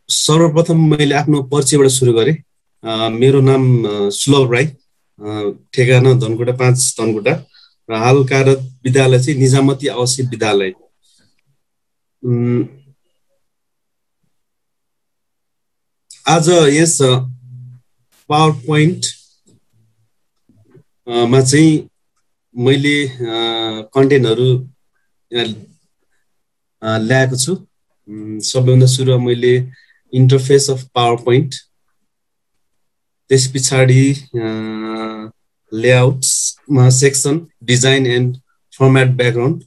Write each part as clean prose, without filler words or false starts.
सर्वप्रथम मैले आफ्नो परिचयबाट सुरु गरेँ। मेरो नाम सुलभ राई, ठेगाना धनकुटा 5 धनकुटा र हाल कार्यरत विद्यालय चाहिँ निजामती आवासीय विद्यालय। आज यस पावर पोइन्ट मा चाहिँ मैले कन्टेन्टहरु ल्याएको छु। सबैभन्दा सुरुमा मैले इन्टरफेस अफ पावर पोइन्ट, त्यस पछाडि लेआउट्स मा section design and format background,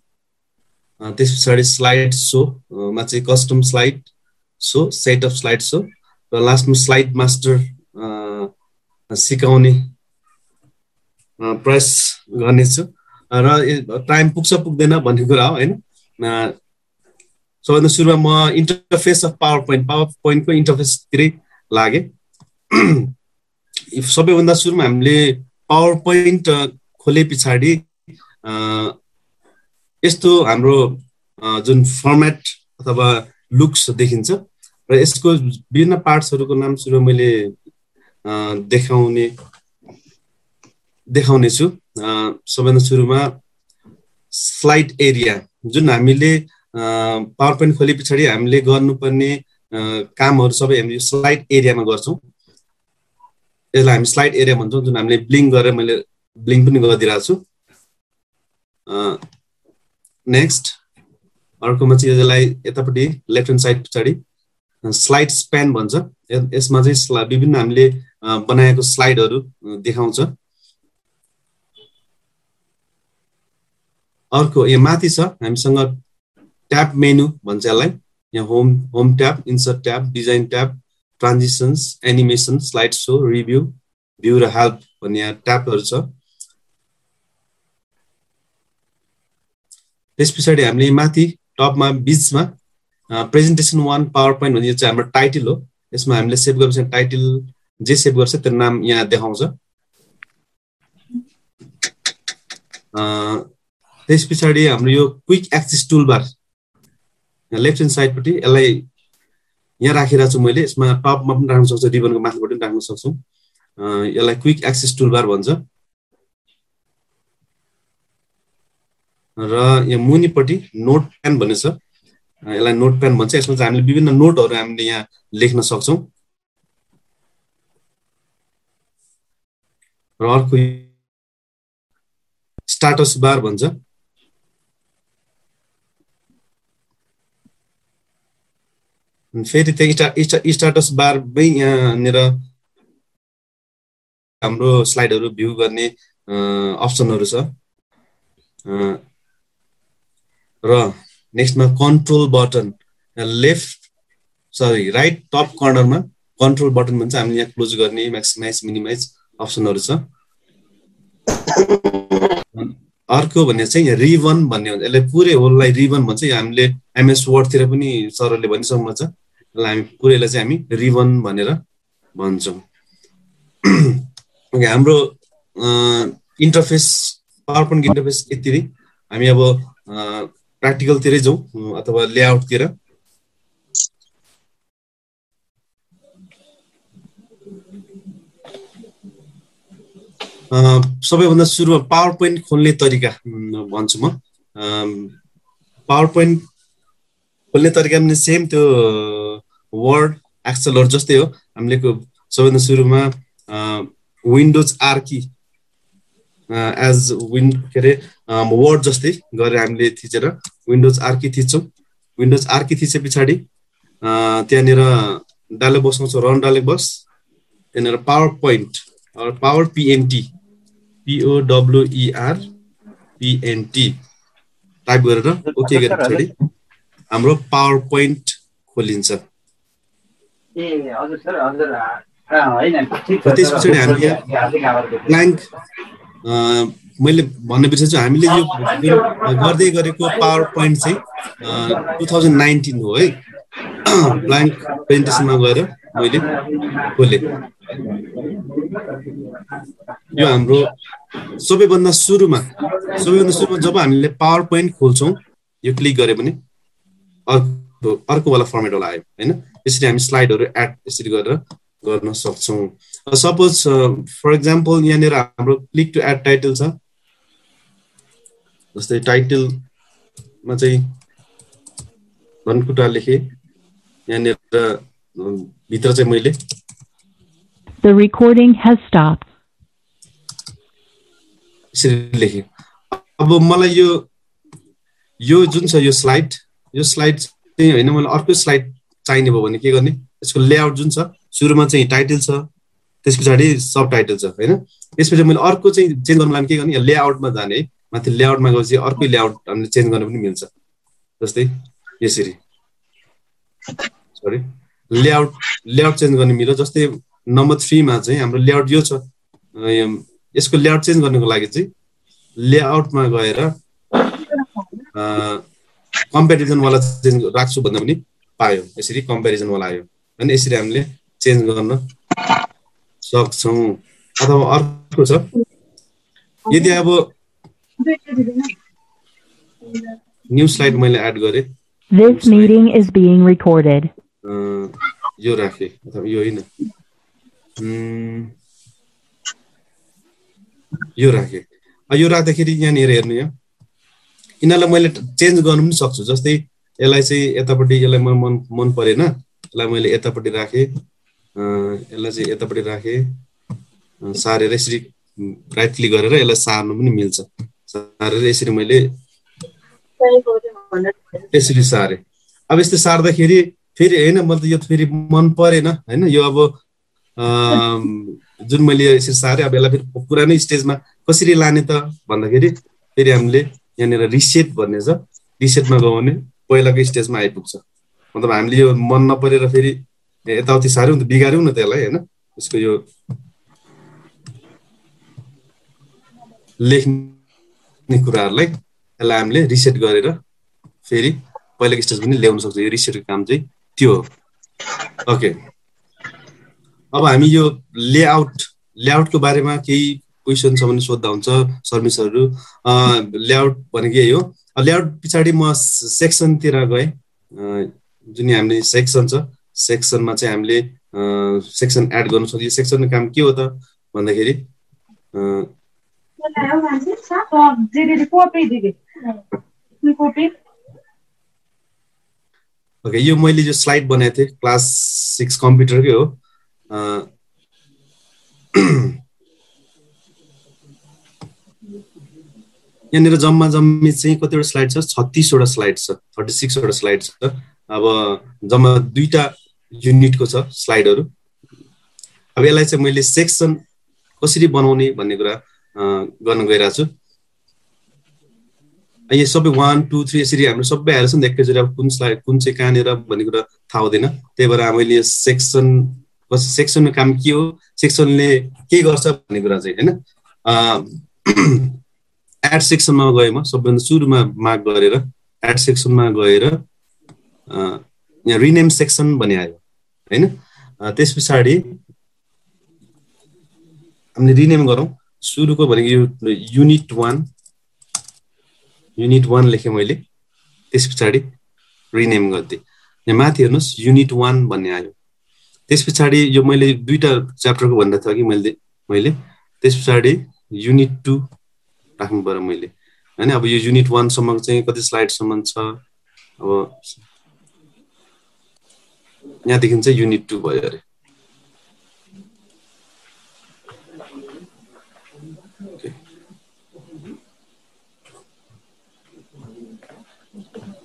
त्यस पछाडि स्लाइड शो मा चाहिँ custom slide show, set of slide show र लास्टमा स्लाइड मास्टर सिकाउने प्रयास गर्नेछु। र टाइम पुग्छ पुग्दैन भन्ने कुरा हो हैन। सबैभन्दा सुरुमा म इन्टरफेस अफ पावर पोइन्टको इन्टरफेसतिरै लागे। सबैभन्दा सुरुमा हामीले पावर पोइन्ट खोले पछाडि यस्तो हाम्रो जुन फर्मेट अथवा लुक्स देखिन्छ र यसको विभिन्न पार्ट्सहरुको नाम सुरुमा मैले देखाउने छु। सबैभन्दा सुरुमा स्लाइड एरिया, जुन हामीले पावर पोइन्ट खोले पछाडि हामीले गर्नुपर्ने कामहरु सबै हामी स्लाइड एरियामा गर्छौं। यसलाई हामी स्लाइड एरिया भन्छौं, जुन हामीले ब्लिङ गरेर मैले ब्लिङ पनि गरिदिरहेको छु। नेक्स्ट अर्कोमा चाहिँ यसलाई यतापट्टि लेफ्ट ह्यान्ड साइड पछाडि स्लाइड स्प्यान भन्छ। यसमा चाहिँ विभिन्न हामीले बनाएको स्लाइडहरु देखाउँछ। अर्को यहाँ माथि छ हामीसँग ट्याब मेनु भन्छ यसलाई। यहाँ home tab, insert tab, design tab, transitions, animation, slide show, review, view र हेल्प भन्ने यहाँ ट्याबहरु छ। त्यस पछाडि हामीले माथि टपमा बीचमा प्रेजेन्टेसन 1 पावर पोइन्ट भन्ने चाहिँ हाम्रो टाइटल हो। यसमा हामीले सेभ गरेपछि टाइटल जे सेभ गर्छ त्यो नाम यहाँ देखाउँछ। त्यस पछाडि हाम्रो यो quick access toolbar left hand साइडपट्टि, यसलाई यहाँ राखिरहेको छु मैले। यसमा टपमा पनि राख्न सक्छु, रिबनको माथिबाट पनि राख्न सक्छु। यसलाई क्विक एक्सेस टुलबार भन्छ। र यहाँ मुनिपट्टि नोट प्यान भन्ने छ, यसलाई नोट प्यान भन्छ। यसमा चाहिँ हामीले विभिन्न नोटहरु हामीले यहाँ लेख्न सक्छौं। र अर्को स्ट्याटस बार भन्छ। फेरि त्यही स्ट्याटस बारमै यहाँनिर हाम्रो स्लाइडहरु भ्यू गर्ने अप्सनहरु छ। र नेक्स्टमा कन्ट्रोल बटन, राइट टप कर्नरमा कन्ट्रोल बटन भन्छ। हामीले यहाँ क्लोज गर्ने, म्याक्सिमाइज, मिनिमाइज अप्सनहरु छ। अर्को भन्ने चाहिँ यहाँ रिबन भन्ने हुन्छ। यसले पुरै होललाई रिबन भन्छ। यो हामीले एमएस वर्ड तिर पनि सरले भनिसक्नु छ। यसलाई हामी पुरैलाई चाहिँ हामी रिबन भनेर भन्छौं। ओके, हाम्रो इन्टरफेस पावर पोइन्ट इन्टरफेस यति। हामी अब प्र्याक्टिकल तिरै जाउँ अथवा लेआउट तिर। सबैभन्दा सुरुमा पावर पोइन्ट खोल्ने तरिका भन्छु म। पावर पोइन्ट खोल्ने तरिका पनि सेम त्यो वर्ड एक्सेलहरु जस्तै हो। हामीले सबैभन्दा सुरुमा Windows R key as Word जस्तै गरेर हामीले थिचेर विन्डोज आर की थिच्छौं। विन्डोज आर की थिचे पछाडि त्यहाँनिर डायलग बक्स आउँछ, रन डायलग बक्स। त्यहाँनिर PowerPoint power P N T POWER PNT type गरेर ओके गरे पछाडि हाम्रो पावर पोइन्ट खोलिन्छ। ए हजुर सर, हजुर हैन ठीक छ। त्यसपछि हामीले ब्ल्याङ्क मैले भन्न बिर्सेछु, हामीले यो गर्दै गरेको पावर पोइन्ट चाहिँ 2019 हो है। ब्ल्याङ्क प्रेजेन्टेसनमा गएर मैले खोले। यो हाम्रो सबैभन्दा सुरुमा जब हामीले पावर पोइन्ट खोल्छौं, यो क्लिक गरे पनि अर्को वाला फर्मेट होला आयो हैन। यसरी हामी स्लाइडहरु एड यसरी गरेर गर्न सक्छौं सपोज फर एक्जाम्पल यहाँनिर हाम्रो क्लिक टु एड टाइटल छ जस्तै टाइटल मा चाहिँ धनकुटा लेखे यहाँनिर भित्र चाहिँ मैले The recording has stopped. यसरी लेखे अब मलाई यो जुन छ यो स्लाइड चाहिँ हैन मलाई अर्को स्लाइड चाहिने भयो भने के गर्ने यसको लेआउट जुन छ सुरुमा चाहिँ टाइटल छ त्यसपछि सब टाइटल छ हैन त्यसपछि मैले अर्को चाहिँ चेन्ज गर्न लागि के गर्ने लेआउटमा जाने है माथि लेआउटमा गएपछि अर्को लेआउट हामीले चेन्ज गर्न पनि मिल्छ जस्तै यसरी सरी लेआउट चेन्ज गर्न मिल्यो जस्तै नम्बर 3 मा चाहिँ हाम्रो लेआउट यो छ यसको लेआउट चेन्ज गर्नको लागि चाहिँ लेआउटमा गएर कम्प्यारिजन वाला चेन्ज राख्छु भन्दा पनि पायो यसरी कम्प्यारिजन वाला आयो हैन यसरी हामीले चेन्ज गर्न सक्छौं अथवा अर्को छ यदि अब न्यू स्लाइड मैले एड गरे This meeting is being recorded. यो राखे अथवा यो हैन यो राखे यो राख्दाखेरि यहाँनिर हेर्नु यहाँ यिनीलाई मैले चेन्ज गर्न पनि सक्छु जस्तै यसलाई चाहिँ यतापट्टि यसलाई मन परेन यसलाई मैले यतापट्टि राखे यसलाई चाहिँ यतापट्टि राखे सारेर यसरी राइट क्लिक गरेर यसलाई सार्नु पनि मिल्छ सारेर यसरी मैले यसरी सारे अब यस्तो सार्दाखेरि फेरि हैन मतलब यो फेरि मन परेन हैन यो अब जुन मैले यसरी सारे अब यसलाई फेरि पुरानै स्टेजमा कसरी लाने त भन्दाखेरि फेरि हामीले यहाँनिर रिसेट भन्ने छ रिसेटमा गयो भने पहिलाको स्टेजमा आइपुग्छ मतलब हामीले यो मन नपरेर फेरि यताउति सार्यौं त बिगार्यौं न त्यसलाई हैन यसको यो लेख्ने कुराहरुलाई यसलाई हामीले रिसेट गरेर फेरि पहिलाको स्टेज पनि ल्याउन सक्छौं यो रिसेटको काम चाहिँ त्यो हो ओके अब हामी यो लेआउटको बारेमा केही क्वेशन छ भने सोध्दा हुन्छ सर्भिसहरु लेआउट भनेको यही हो लेआउट पछाडी म सेक्सन तिर गए जुन हामीले सेक्सन छ सेक्सनमा चाहिँ हामीले सेक्सन एड गर्न सक्छौं यो सेक्सनको काम के हो त भन्दाखेरि ओके यो मैले जो स्लाइड बनाएको थिए क्लास 6 कम्प्युटरकै हो यहाँनिर जम्मी चाहिँ कतिवटा स्लाइड छ 36 वटा स्लाइड छ 36 वटा स्लाइड छ अब जम्मा दुईटा युनिटको छ स्लाइडहरु अब यसलाई चाहिँ मैले सेक्सन कसरी बनाउने भन्ने कुरा गर्न गइरहेको छु यो सबै 1 2 3 यसरी हाम्रो सबै आएर छ नि एकैचोटी अब कुन स्लाइड कुन चाहिँ कहाँनिर भन्ने कुरा थाहा हुँदैन त्यही भएर मैले यो सेक्सनको काम के हो सेक्सनले के गर्छ भन्ने कुरा चाहिँ हैन एड सेक्सनमा गए म सबभन्दा सुरुमा मार्क गरेर एड सेक्सनमा गएर यहाँ रिनेम सेक्सन भन्ने आयो हैन त्यसपछि हामीले रिनेम गरौँ सुरुको भनेको यो युनिट 1 लेखे मैले त्यसपछि रिनेम गर्दै यहाँ माथि हेर्नुस् युनिट 1 भन्ने आयो त्यसपछि यो मैले दुईटा च्याप्टरको भन्दा थियो कि मैले त्यसपछि युनिट 2 राख्नु पर्यो मैले हैन अब यो युनिट 1 सम्म चाहिँ कति स्लाइड सम्म छ अब यहाँ देखिन चाहिँ युनिट 2 भयो अरे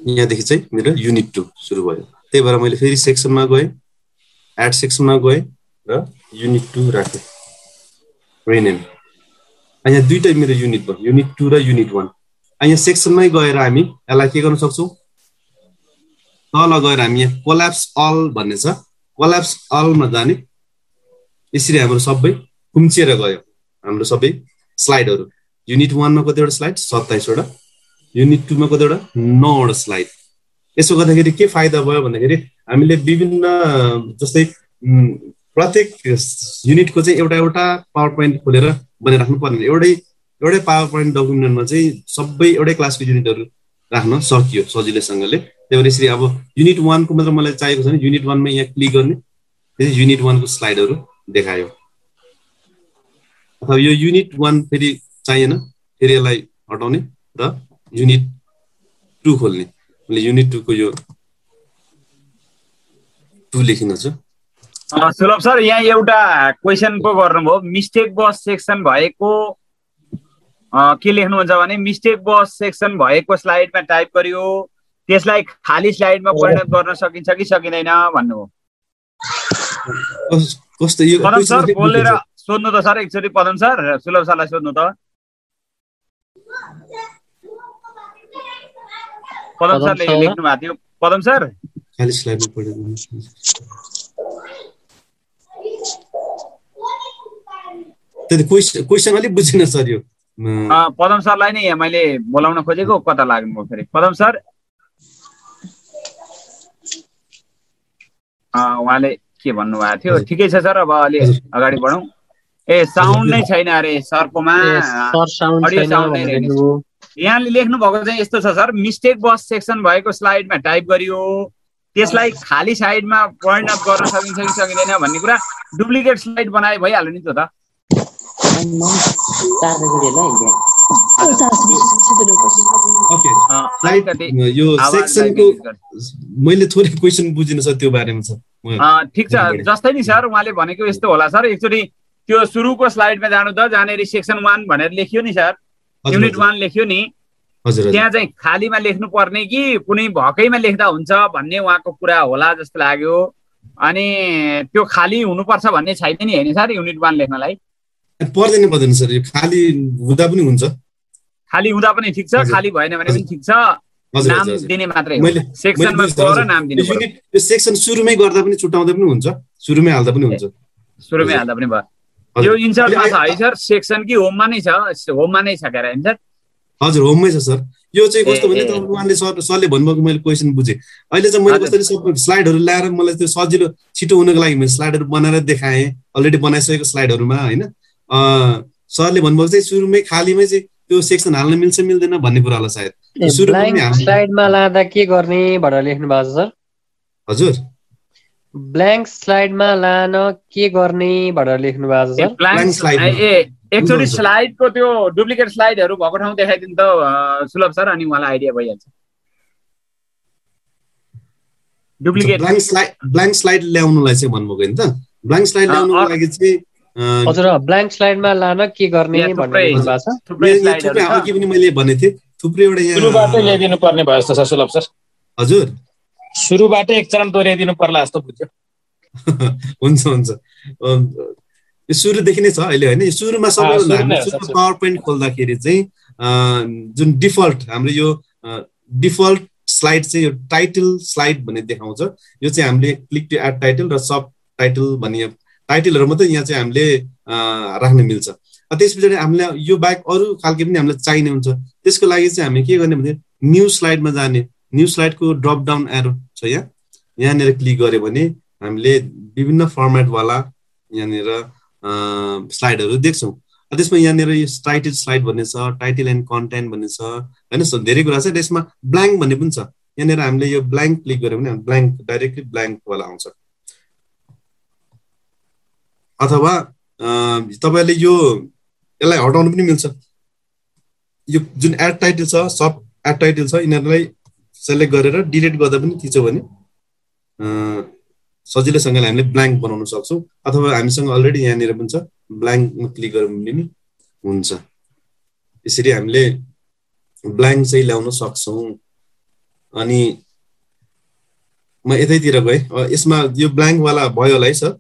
यहाँ देखि चाहिँ मेरो युनिट 2 सुरु भयो त्यही भएर मैले फेरि सेक्सनमा गए एड सेक्सनमा गए र युनिट 2 राखे रिनेम यहाँ दुईटै मेरो युनिट भयो युनिट 2 र युनिट 1 यहाँ सेक्सनमै गएर हामी यसलाई के गर्न सक्छौं तल गएर हामी यहाँ कोल्याप्स अल भन्ने छ कोल्याप्स अलमा जाने यसरी हाम्रो सबै खुम्चिएर गयो हाम्रो सबै स्लाइडहरु युनिट 1 मा कतिवटा स्लाइड 27 वटा युनिट 2 मा कतिवटा 9 वटा स्लाइड यसो गर्दाखेरि के फाइदा भयो भन्दाखेरि हामीले विभिन्न जस्तै प्रत्येक युनिटको चाहिँ एउटा पावर पोइन्ट खोलेर बनाइराख्नु पर्दैन एउटै पावर पोइन्ट डकुमेन्टमा चाहिँ सबै एउटै क्लासको युनिटहरु राख्न सकियो सजिलैसँगले त्यही भएर यसरी अब युनिट 1 को मात्र मलाई चाहिएको छ भने युनिट 1 मा यहाँ क्लिक गर्ने त्यसपछि युनिट 1 को स्लाइडहरु देखायो अथवा यो युनिट 1 फेरि चाहिएन फेरि यसलाई हटाउने र युनिट 2 खोल्ने मैले युनिट 2 को यो 2 लेखिन छ सुलभ सर यहाँ एउटा क्वेशन पो गर्नुभयो मिस्टेक बस सेक्सन भएको के लेख्नुहुन्छ भने मिस्टेक बस सेक्सन भएको स्लाइडमा टाइप गरियो त्यसलाई खाली स्लाइडमा परिणत गर्न सकिन्छ कि सकिदैन भन्नुभयो कस्तो यो पदम सर बोलेर सोध्नु त सर एकचोटी पदम सर सुलभ सरलाई सोध्नु त पदम सरले लेख्नु भएको थियो पदम सर खाली स्लाइडमा परिणत त्यही क्वेशन अलि बुझिन सर यो पदम सरलाई नै मैले बोलाउन खोजेको कता लाग्नुभयो फेरि पदम सर उहाँले के भन्नुभएको थियो ठिकै छ सर अब अलि अगाडि बढौँ ए साउन्ड नै छैन अरे सरकोमा यहाँले लेख्नु भएको चाहिँ यस्तो छ सर मिस्टेक बस सेक्सन भएको स्लाइडमा टाइप गरियो त्यसलाई खाली साइडमा परिणत गर्न सकिन्छ कि सकिँदैन भन्ने कुरा डुप्लिकेट स्लाइड बनाए भइहाल्यो नि त यो सेक्सनको मैले थोरै क्वेशन बुझिन सर त्यो बारेमा छ ठीक छ जस्तै नि सर उहाँले भनेको यस्तो होला सर एकचोटि त्यो सुरुको स्लाइडमा जानु त जानेरी सेक्सन 1 भनेर लेखियो नि सर युनिट 1 लेख्यो नि त्यहाँ चाहिँ खालीमा लेख्नु पर्ने कि कुनै भकैमा लेख्दा हुन्छ भन्ने उहाँको कुरा होला जस्तो लाग्यो अनि त्यो खाली हुनुपर्छ भन्ने छैन नि हैन सर युनिट 1 लेख्नलाई पर्दैन सर यो खाली हुँदा पनि हुन्छ खाली हुँदा पनि ठीक छ खाली भएन भने पनि ठीक छ नाम दिने मात्रै हो सेक्सनमा गएर नाम दिनु पर्छ यो सेक्सन सुरुमै गर्दा पनि छुटाउँदा पनि हुन्छ सुरुमै हाल्दा पनि हुन्छ सुरुमै हाल्दा पनि भयो यो इन्सर्टमा छ है सर सेक्सन कि होममा नै छ होममा नै छ के सर हजुर होममै छ सर यो चाहिँ कस्तो भने उहाँले सरले भन्नुभएको मैले क्वेशन बुझेँ अहिले चाहिँ मैले कसरी सब स्लाइडहरु ल्याएर मलाई त्यो सजिलो छिटो हुनको लागि मैले स्लाइडहरु बनाएर देखाएँ अलरेडी बनाइसकेको स्लाइडहरुमा हैन सरले भन्नुभएको चाहिँ सुरुमै खालीमै चाहिँ त्यो सेक्सन हाल्न मिल्छ मिल्दैन भन्ने कुरा होला सायद सुरुमै स्लाइडमा लादा के गर्ने भनेर लेख्नु भएको छ सर हजुर ब्ल्याङ्क स्लाइडमा लान के गर्ने भनेर लेख्नु भएको छ सर ब्ल्याङ्क स्लाइड एकचोटि स्लाइडको त्यो डुप्लिकेट स्लाइडहरु भएको ठाउँ देखाइदिनु त सुलभ सर अनि मलाई आइडिया भइहाल्छ डुप्लिकेट ब्ल्याङ्क स्लाइड ल्याउनुलाई चाहिँ भन्नुभएको नि त ब्ल्याङ्क स्लाइड ल्याउनुको लागि चाहिँ हजुर ब्ल्याङ्क स्लाइडमा लान के गर्ने भन्ने भएको छ थुप्रै स्लाइडहरु अघि पनि मैले भनेको थिएँ थुप्रै एउटा यहाँ सुरुबाटै ल्याइदिनु पर्ने भयो जस्तो छ सुलभ सर हजुर सुरुबाटै एक चरण दोहोर्याइदिनु पर्ला जस्तो बुझ्यो हुन्छ यो सुरुदेखि नै छ अहिले हैन यो सुरुमा सबैभन्दा हामी सुरुमा पावर पोइन्ट खोल्दाखेरि चाहिँ जुन डिफल्ट हाम्रो यो डिफल्ट स्लाइड चाहिँ यो टाइटल स्लाइड भन्ने देखाउँछ यो चाहिँ हामीले क्लिक टु एड टाइटल र सब टाइटल भन्ने टाइटलहरु मात्रै यहाँ चाहिँ हामीले राख्न मिल्छ त्यसपछि हामीले यो बाहेक अरु खालके पनि हामीलाई चाहिने हुन्छ त्यसको लागि चाहिँ हामी के गर्ने भने न्यू स्लाइडमा जाने न्यू स्लाइडको ड्रप डाउन एरो छ यहाँनिर क्लिक गरे भने हामीले विभिन्न फर्मेट वाला यहाँनिर स्लाइडहरु देख्छौं त्यसमा यहाँनिर यो टाइटल स्लाइड भन्ने छ टाइटल एन्ड कन्टेन्ट भन्ने छ हैन धेरै कुरा छ त्यसमा ब्ल्याङ्क भन्ने पनि छ यहाँनिर हामीले यो ब्ल्याङ्क क्लिक गर्यो भने ब्ल्याङ्क डाइरेक्टली ब्ल्याङ्क वाला आउँछ अथवा तपाईले यो यसलाई हटाउन पनि मिल्छ यो जुन एड टाइटल छ सब एड टाइटल छ यिनीहरुलाई सेलेक्ट गरेर डिलिट गर्दा पनि थिचो भने सजिलैसँगले हामीले ब्ल्याङ्क बनाउन सक्छौं अथवा हामीसँग अलरेडी यहाँनिर पनि छ ब्ल्याङ्कमा क्लिक गरे पनि हुन्छ यसरी हामीले ब्ल्याङ्क चाहिँ ल्याउन सक्छौं अनि म यतैतिर गए यसमा यो ब्ल्याङ्क वाला भयो होला है सर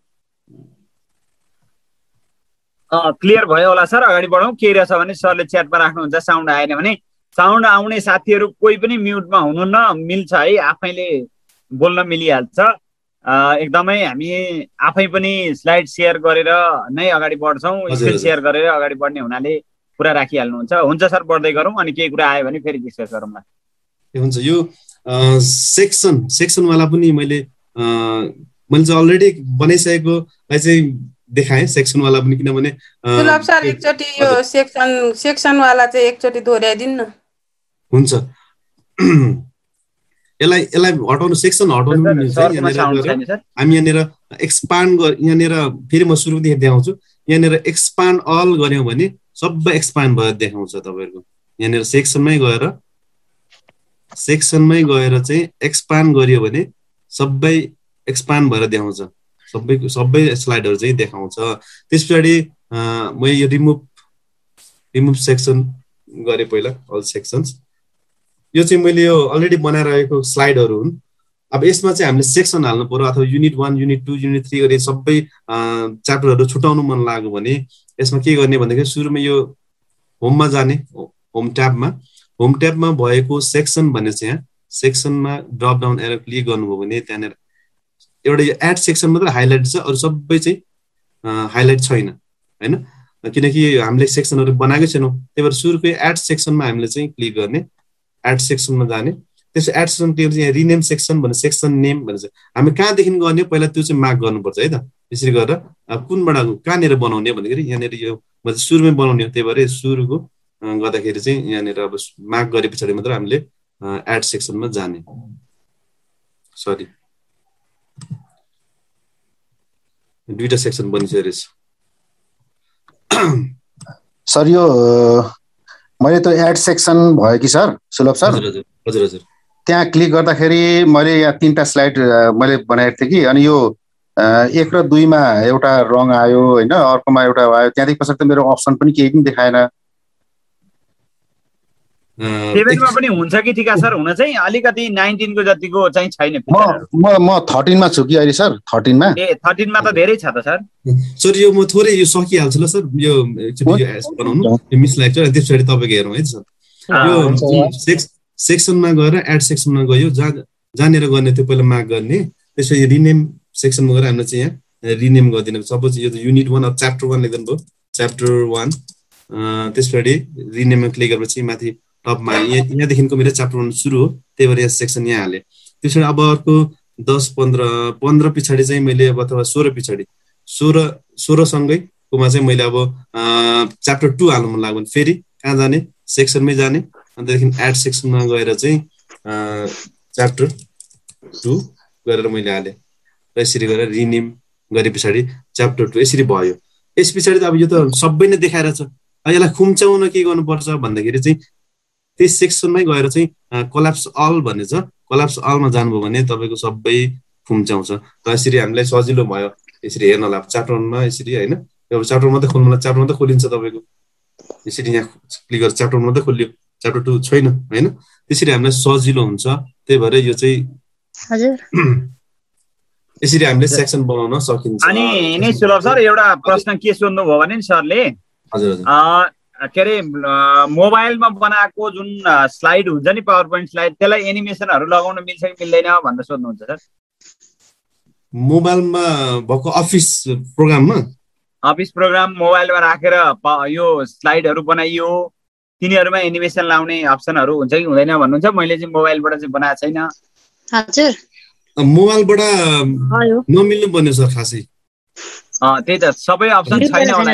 क्लियर भयो होला सर अगाडि बढौं के रहेछ भने सरले च्याटमा राख्नुहुन्छ साउन्ड आएन भने साउन्ड आउने साथीहरु कोही पनि म्युटमा हुनुहुन्न मिल्छ है आफैले बोल्न मिलिहाल्छ एकदमै हामी आफै पनि स्लाइड शेयर गरेर नै अगाडि बढ्छौं स्क्रिन शेयर गरेर अगाडि बढ्ने हुनाले कुरा राखिहाल्नुहुन्छ सर बढ्दै गरौँ अनि केही कुरा आयो भने फेरि डिस्कस गरौँला हुन्छ यो सेक्सन वाला पनि मैले चाहिँ अलरेडी बनाइसकेकोलाई चाहिँ देखाएँ सेक्सन वाला पनि किनभने सुलभ सर एकचोटि यो सेक्सन वाला चाहिँ एकचोटि दोहोर्याइदिनु न हुन्छ यसलाई हटाउनु सेक्सन हटाउनु पनि मिल्छ सर्टमा यहाँनिर साउन्ड गएर छैन सर हामी यहाँनिर एक्सपान्ड यहाँनिर फेरि म सुरुदेखि देखाउँछु यहाँनिर एक्सपान्ड अल गर्यौँ भने सबै एक्सपान्ड भएर देखाउँछ तपाईँहरूको यहाँनिर सेक्सनमै गएर चाहिँ एक्सपान्ड गरियो भने सबै एक्सपान्ड भएर देखाउँछ सबै स्लाइडहरू चाहिँ देखाउँछ त्यस पछाडि म यो रिमुभ सेक्सन गरेँ पहिला अल सेक्सन्स यो चाहिँ मैले यो अलरेडी बनाइरहेको स्लाइडहरू हुन् अब यसमा चाहिँ हामीले सेक्सन हाल्नु पर्यो अथवा युनिट 1 युनिट 2 युनिट 3 गरी सबै च्याप्टरहरू छुटाउनु मन लाग्यो भने यसमा के गर्ने भन्दाखेरि सुरुमा यो होममा जाने होम ट्याबमा भएको सेक्सन भन्ने चाहिँ यहाँ सेक्सनमा ड्रप डाउन एरो क्लिक गर्नुभयो भने त्यहाँनिर एउटा यो एड सेक्सन मात्र हाइलाइट छ अरू सबै चाहिँ हाइलाइट छैन हैन किनकि हामीले सेक्सनहरू बनाएकै छैनौँ त्यही भएर सुरुकै एड सेक्सनमा हामीले चाहिँ क्लिक गर्ने एड सेक्सनमा जाने त्यसो एड सेक्सन क्लिक चाहिँ रिनेम सेक्सन भन्ने सेक्सन नेम भन्छ हामी कहाँदेखि गर्ने पहिला त्यो चाहिँ मार्क गर्नुपर्छ है त यसरी गरेर कुनबाट कहाँनिर बनाउने भन्दाखेरि यहाँनिर यो म चाहिँ सुरुमै बनाउने हो त्यही भएर सुरुको गर्दाखेरि चाहिँ यहाँनिर अब मार्क गरे पछाडि मात्र हामीले एड सेक्सनमा जाने सरी दुईटा सेक्सन बनिसकेको रहेछ सर यो मैले त एड सेक्सन भयो कि सर सुलभ सर हजुर त्यहाँ क्लिक गर्दाखेरि मैले यहाँ 3टा स्लाइड मैले बनाएको थिएँ कि अनि यो 1 र 2 मा एउटा रङ आयो हैन अर्कोमा एउटा आयो त्यहाँदेखि पछाडि त मेरो अप्सन पनि केही पनि देखाएन 7 मा पनि हुन्छ कि ठिका सर हुन चाहिँ अलिकति 19 को जतिको चाहिँ छैन म 13 मा छु कि अहिले सर 13 मा ए 13 मा त धेरै छ त सर सर यो म थोरै यो सकिहाल्छु ल सर यो एकचोटि बनाउनु यो मिसलाइक छ त्यसपछि तपाईको हेरौँ है सर यो सेक्सनमा गएर एड सेक्सनमा गयो जानेर गर्ने त्यो पहिला मार्क गर्ने त्यसपछि रिनेम सेक्सनमा गएर हामीले चाहिँ यहाँ रिनेम गरिदिनु सपोज यो त युनिट 1 अफ च्याप्टर 1 लेख्नु भयो च्याप्टर 1 त्यसपछि रिनेममा क्लिक गरेपछि माथि टपमा यहाँदेखिको मेरो च्याप्टर 1 सुरु हो त्यही भएर यहाँ सेक्सन यहाँ हालेँ त्यसपछि अब अर्को 10 15 पछाडि चाहिँ मैले अब अथवा 16 पछाडि 16 सँगैकोमा चाहिँ मैले अब च्याप्टर 2 हाल्नु मन लाग्यो भने फेरि कहाँ जाने सेक्सनमै जाने अनि त्यहाँदेखि एड सेक्सनमा गएर चाहिँ च्याप्टर 2 गरेर मैले हालेँ र यसरी गरेर रिनेम गरे पछाडि च्याप्टर 2 यसरी भयो यस पछाडि त अब यो त सबै नै देखाएर छ यसलाई खुम्चाउन के गर्नुपर्छ भन्दाखेरि चाहिँ त्यस सेक्सनमै गएर चाहिँ कोल्याप्स अल भन्ने छ कोल्याप्स अलमा जानुभयो भने तपाईँको सबै खुम्चाउँछ र यसरी हामीलाई सजिलो भयो यसरी हेर्नलाई च्याप्टर 1 मा यसरी हैन यो च्याप्टर मात्रै खोल्नुलाई च्याप्टर मात्रै खोलिन्छ तपाईँको यसरी यहाँ क्लिक गरेर च्याप्टर मात्रै खोलियो च्याप्टर 2 छैन हैन त्यसरी हामीलाई सजिलो हुन्छ त्यही भएर यो चाहिँ हजुर यसरी हामीले सेक्सन बनाउन सकिन्छ अनि नै सुलभ सर एउटा प्रश्न के सोध्नु भयो भने सरले हजुर के अरे मोबाइलमा बनाएको जुन स्लाइड हुन्छ नि पावर पोइन्ट स्लाइड त्यसलाई एनिमेसनहरू लगाउन मिल्छ कि मिल्दैन भनेर सोध्नुहुन्छ सर मोबाइलमा भएको अफिस प्रोग्राम मोबाइलमा राखेर यो स्लाइडहरू बनाइयो तिनीहरूमा एनिमेसन लाउने अप्सनहरू हुन्छ कि हुँदैन भन्नुहुन्छ मैले चाहिँ मोबाइलबाट चाहिँ बनाएको छैन हजुर मोबाइलबाट नमिल्नु पर्ने सर खासै त्यही त सबै अप्सन छैन होला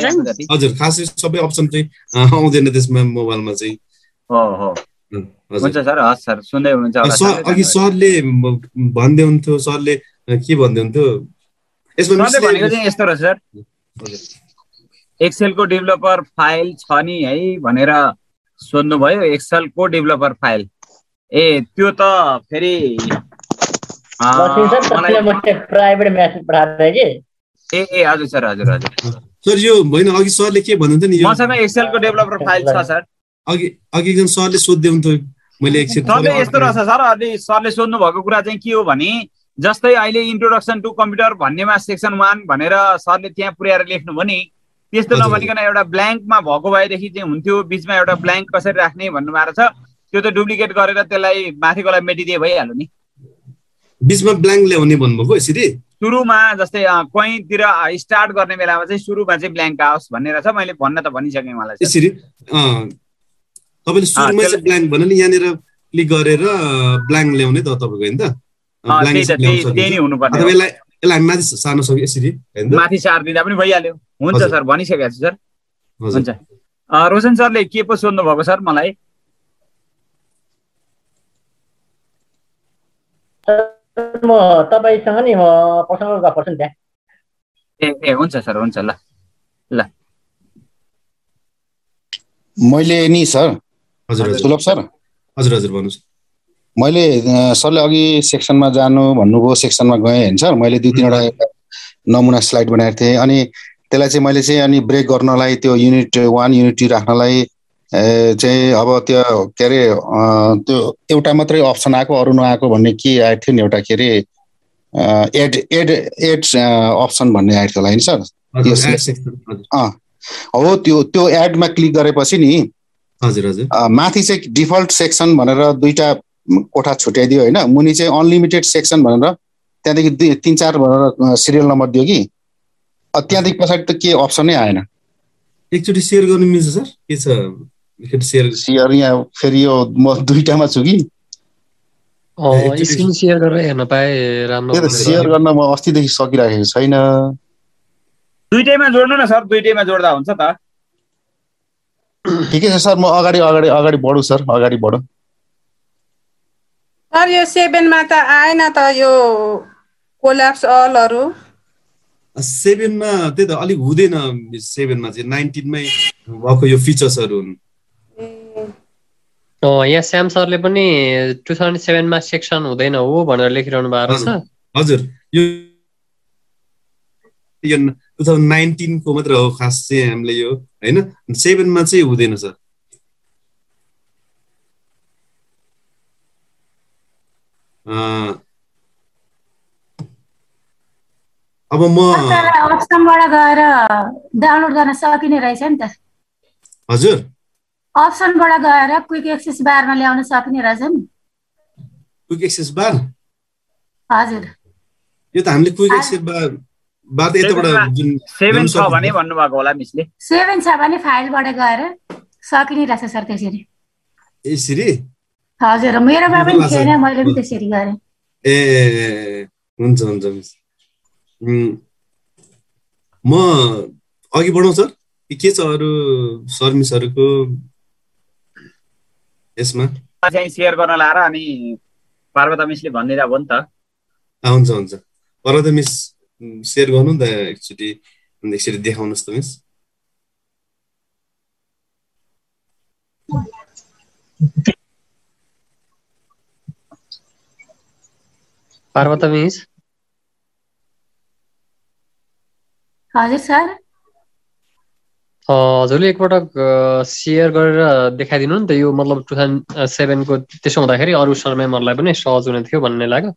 हजुर खासै सबै अप्सन चाहिँ आउँदैन त्यसमा मोबाइलमा चाहिँ हुन्छ सर हस् सर सुन्दै हुनुहुन्छ होला अघि सरले भन्दै हुन्थ्यो सरले के भन्दै हुन्थ्यो यसमा भनेको चाहिँ यस्तो रहेछ सर एक्सेलको डेभलपर फाइल छ नि है भनेर सोध्नु भयो एक्सेलको डेभलपर फाइल ए त्यो त फेरि प्राइभेट मेसेज पठाएको कि ए हजुर सर सर यो होइन अघि सरले के भन्नुहुन्थ्यो नि मसँग एक्सेलको डेभलपर फाइल छ सर अघि एकजना सरले सोध्दै हुन्थ्यो मैले एकछिन यस्तो रहेछ सर अलि सरले सोध्नु भएको कुरा चाहिँ के हो भने जस्तै अहिले इन्ट्रोडक्सन टु कम्प्युटर भन्नेमा सेक्सन 1 भनेर सरले त्यहाँ पुर्याएर लेख्नु भयो नि त्यस्तो नभनिकन एउटा ब्ल्याङ्कमा भएको भएदेखि चाहिँ हुन्थ्यो बिचमा एउटा ब्ल्याङ्क कसरी राख्ने भन्नुभएको छ त्यो त डुप्लिकेट गरेर त्यसलाई माथिकोलाई मेटिदिए भइहाल्यो नि बिचमा ब्ल्याङ्क ल्याउने भन्नुभएको यसरी सुरुमा जस्तै कहीँतिर स्टार्ट गर्ने बेलामा चाहिँ सुरुमा चाहिँ ब्ल्याङ्क आओस् भनेर छ मैले भन्न त भनिसकेँ मलाई यसरी तपाईँले सुरुमै चाहिँ ब्ल्याङ्क भन्नु नि यहाँनिर क्लिक गरेर ब्ल्याङ्क ल्याउने त तपाईँको हैन त त्यही नै हुनुपर्ने यसलाई माथि सार्न सक्यो यसरी माथि सार्दिँदा पनि भइहाल्यो हुन्छ सर भनिसकेको छु सर हुन्छ रोशन सरले के पो सोध्नु भएको सर मलाई म तपाईँसँग नि म पर्सनल गफ गर्छु नि त्यहाँ। ए हुन्छ सर, हुन्छ। ल ल मैले नि सर, हजुर सुलभ सर, हजुर हजुर भन्नुहोस्। मैले सरले अघि सेक्सनमा जानु भन्नुभयो, सेक्सनमा गएँ होइन सर। मैले 2-3वटा नमुना स्लाइड बनाएको थिएँ अनि त्यसलाई चाहिँ मैले चाहिँ अनि ब्रेक गर्नलाई त्यो युनिट 1 युनिट 2 राख्नलाई चाहिँ अब त्यो के अरे त्यो एउटा मात्रै अप्सन आएको अरू नआएको भन्ने के आएको थियो नि, एउटा के अरे एड अप्सन भन्ने आएको थियो होला नि सर। हो त्यो एडमा क्लिक गरेपछि नि हजुर हजुर माथि चाहिँ डिफल्ट सेक्सन भनेर 2टा कोठा छुट्याइदियो होइन, मुनि चाहिँ अनलिमिटेड सेक्सन भनेर त्यहाँदेखि 3-4 भनेर सिरियल नम्बर दियो कि त्यहाँदेखि पछाडि त के अप्सनै आएन। एकचोटि सेयर गर्नु मिल्छ सर? के छ सेयर यहाँ फेरि यो म 2टामा छु कि स्क्रिन सेयर गरेर हेर्न पाए राम्रो। सेयर गर्न म अस्तिदेखि सकिराखेको छैन। 2टैमा जोड्नु न सर, 2टैमा जोड्दा हुन्छ त। ठिकै छ सर, म अगाडि बढु सर, अगाडि बढु। सर यो 7मा त आएन त यो कोल्याप्स अलहरु। 7मा त्यही त अलिक हुँदैन। 7मा चाहिँ 19मै भएको यो फिचर्सहरु हुन्। यहाँ श्याम सरले पनि 2007मा सेक्सन हुँदैन हो भनेर लेखिरहनु भएको छ। हजुर यो 2019 को मात्र हो खास चाहिँ हामीले यो हैन, 7मा चाहिँ हुँदैन सर। अब म अप्सनबाट गएर डाउनलोड गर्न सकिने रहेछ नि त। हजुर अप्सनबाट गएर क्विक एक्सेस बारमा ल्याउन सकिने रहेछ नि। क्विक एक्सेस बार? हजुर यो त हामीले क्विक एक्सेस बार त यताबाट जुन 7 छ भने भन्नु भएको होला मिसले। 7 छ भने फाइलबाट गएर सकिने रहेछ सर त्यसरी। यसरी? हजुर मेरोमा पनि थिएन, मैले पनि त्यसरी गरे। ए हुन्छ हुन्छ मिस। म अघि बढाउँ सर के छ अरु सर्भिसहरुको यसमा चाहिँ शेयर गर्न लाएर अनि पार्वता मिसले भन्दिरा हो नि त। हुन्छ हुन्छ पार्वता मिस शेयर गर्नु नि त एकचोटी, यसरी देखाउनुस् त मिस। पार्वता मिस। हजुर सर। हजुरले एकपटक सेयर गरेर देखाइदिनु नि त यो, मतलब 2007 को। त्यसो हुँदाखेरि अरू सरमेमहरुलाई पनि सहज हुने थियो भन्ने लाग्यो।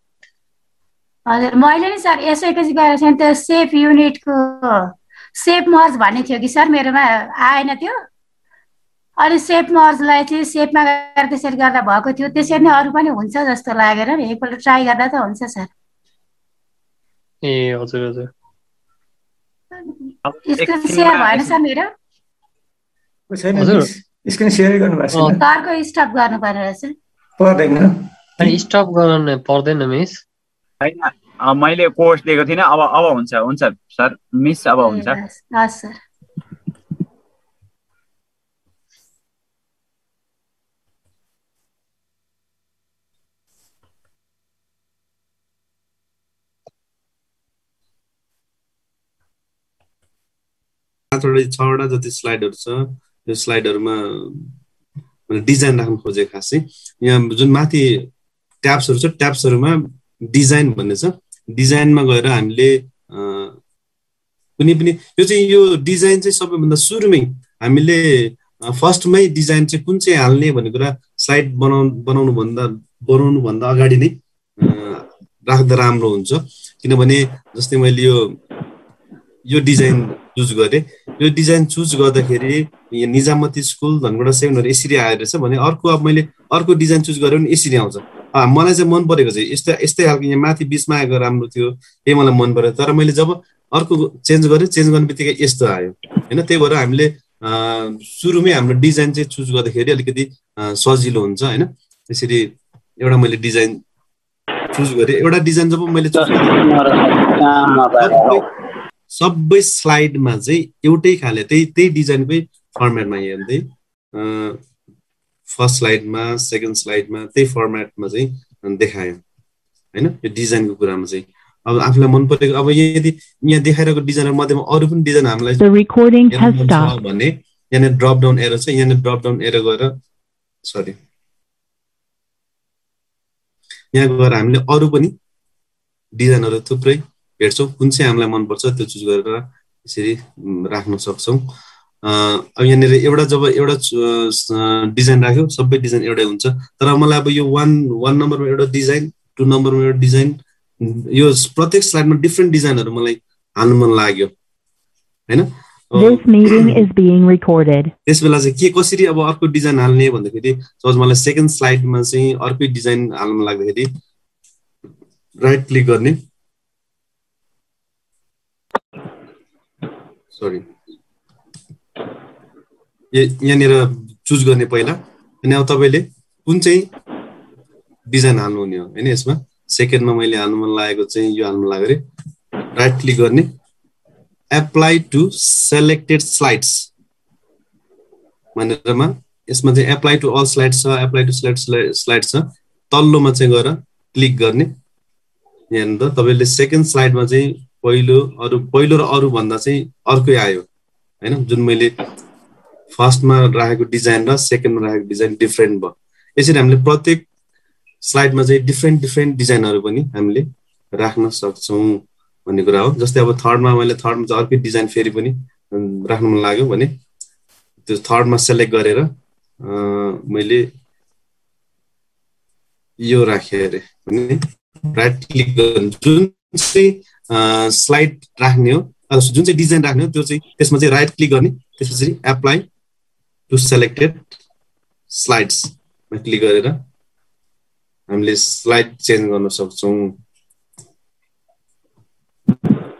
हजुर मैले नि सर यसैपछि गएर चाहिँ त्यो सेफ युनिटको सेफ मर्ज भन्ने थियो कि सर, मेरोमा आएन त्यो। अनि सेफ मर्जलाई चाहिँ सेफमा गएर त्यसरी गर्दा भएको थियो। त्यसरी नै अरू पनि हुन्छ जस्तो लागेर नि एकपल्ट ट्राई गर्दा त हुन्छ सर। ए हजुर हजुर। स्क्रिन सेयर भएन सर मेरो? हजुर स्क्रिन सेयर गर्नु भएको छैन। तारको स्टप गर्नु पर्ने रहेछ। पर्दैन। अनि स्टप गर्न पर्दैन मिस? हैन मैले कोर्स दिएको थिइनँ। अब हुन्छ हुन्छ सर मिस, अब हुन्छ। हस् सर। छवटा जति स्लाइडहरु छ। यो स्लाइडहरुमा मैले डिजाइन राख्न खोजेको खास चाहिँ यहाँ जुन माथि ट्याब्सहरु छ, ट्याब्सहरुमा डिजाइन भन्ने छ। डिजाइनमा गएर हामीले कुनै पनि यो चाहिँ यो डिजाइन चाहिँ सबैभन्दा सुरुमै हामीले फर्स्टमै डिजाइन चाहिँ कुन चाहिँ हाल्ने भन्ने कुरा स्लाइड बनाउनु भन्दा अगाडि नै राख्दा राम्रो हुन्छ। किनभने जस्तै मैले यो डिजाइन चुज गरेँ। यो डिजाइन चुज गर्दाखेरि निजामती स्कुल धनगढा 7 यसरी आएर छ भने अर्को अब मैले अर्को डिजाइन चुज गरेँ भने यसरी आउँछ। मलाई चाहिँ मन परेको चाहिँ यस्तै खालको यहाँ माथि बिचमा आएको राम्रो थियो, यही मलाई मन पर्यो। तर मैले जब अर्को चेन्ज गरेँ, चेन्ज गर्ने बित्तिकै यस्तो आयो हैन। त्यही भएर हामीले सुरुमै हाम्रो डिजाइन चाहिँ चुज गर्दाखेरि अलिकति सजिलो हुन्छ हैन। त्यसरी एउटा मैले डिजाइन चुज गरेँ। एउटा डिजाइन जब मैले चुज गरेँ सबै स्लाइडमा चाहिँ एउटै खाले त्यही डिजाइनकै फर्मेटमा हेर्दै फर्स्ट स्लाइडमा सेकेन्ड स्लाइडमा त्यही फर्मेटमा चाहिँ देखायो हैन यो डिजाइनको कुरामा चाहिँ अब आफूलाई मन परेको अब यदि यहाँ देखाइरहेको डिजाइनहरु मध्येमा अरु पनि डिजाइन हामीलाई The recording has stopped. भने यहाँ ड्रप डाउन एरो छ यहाँ ड्रप डाउन एरो गएर सरी यहाँ गएर हामीले अरु पनि डिजाइनहरु थुप्रै हेर्छौं कुन चाहिँ हामीलाई मन पर्छ त्यो चुज गरेर यसरी राख्न सक्छौं अब यहाँ एउटा जब एउटा डिजाइन राख्यो सबै डिजाइन एउटै हुन्छ तर मलाई अब यो 1 नम्बरमा एउटा डिजाइन 2 नम्बरमा एउटा डिजाइन यो प्रत्येक स्लाइडमा डिफरेंट डिजाइनहरु मलाई हाल्न मन लाग्यो हैन This meeting is being recorded. त्यसबेला चाहिँ के कसरी अब अर्को डिजाइन हाल्ने भन्दाखेरि सपोज मलाई सेकेन्ड स्लाइडमा चाहिँ अर्को डिजाइन हाल्न लाग्दाखेरि राइट क्लिक गर्ने सरी यहाँनिर चुज गर्ने पहिला अनि अब तपाईले कुन चाहिँ डिजाइन हाल्नु हुने हो हैन यसमा सेकेन्डमा मैले हाल्नु मन लागेको चाहिँ यो हाल्नु लाग्यो रे राइट क्लिक गर्ने apply to selected slides भनेरमा यसमा चाहिँ apply to all slides छ apply to select slides छ तल्लोमा चाहिँ गएर क्लिक गर्ने यहाँ त तपाईले सेकेन्ड स्लाइडमा चाहिँ पहिलो र अरु भन्दा चाहिँ अर्कै आयो हैन जुन मैले फर्स्टमा राखेको डिजाइन र सेकेन्डमा राखेको डिजाइन डिफरेन्ट भयो यसरी हामीले प्रत्येक स्लाइडमा चाहिँ डिफरेन्ट डिजाइनहरु पनि हामीले राख्न सक्छौं भन्ने कुरा हो जस्तै अब थर्डमा चाहिँ अर्कै डिजाइन फेरि पनि राख्न मन लाग्यो भने त्यो थर्डमा सिलेक्ट गरेर मैले यो राखे रे भने राइट क्लिक गर्नु जुन चाहिँ स्लाइड राख्ने हो जुन चाहिँ डिजाइन राख्ने हो त्यो चाहिँ त्यसमा चाहिँ राइट क्लिक गर्ने त्यसपछि एप्लाई टु सेलेक्टेड स्लाइड्स मा क्लिक गरेर हामीले स्लाइड चेन्ज गर्न सक्छौं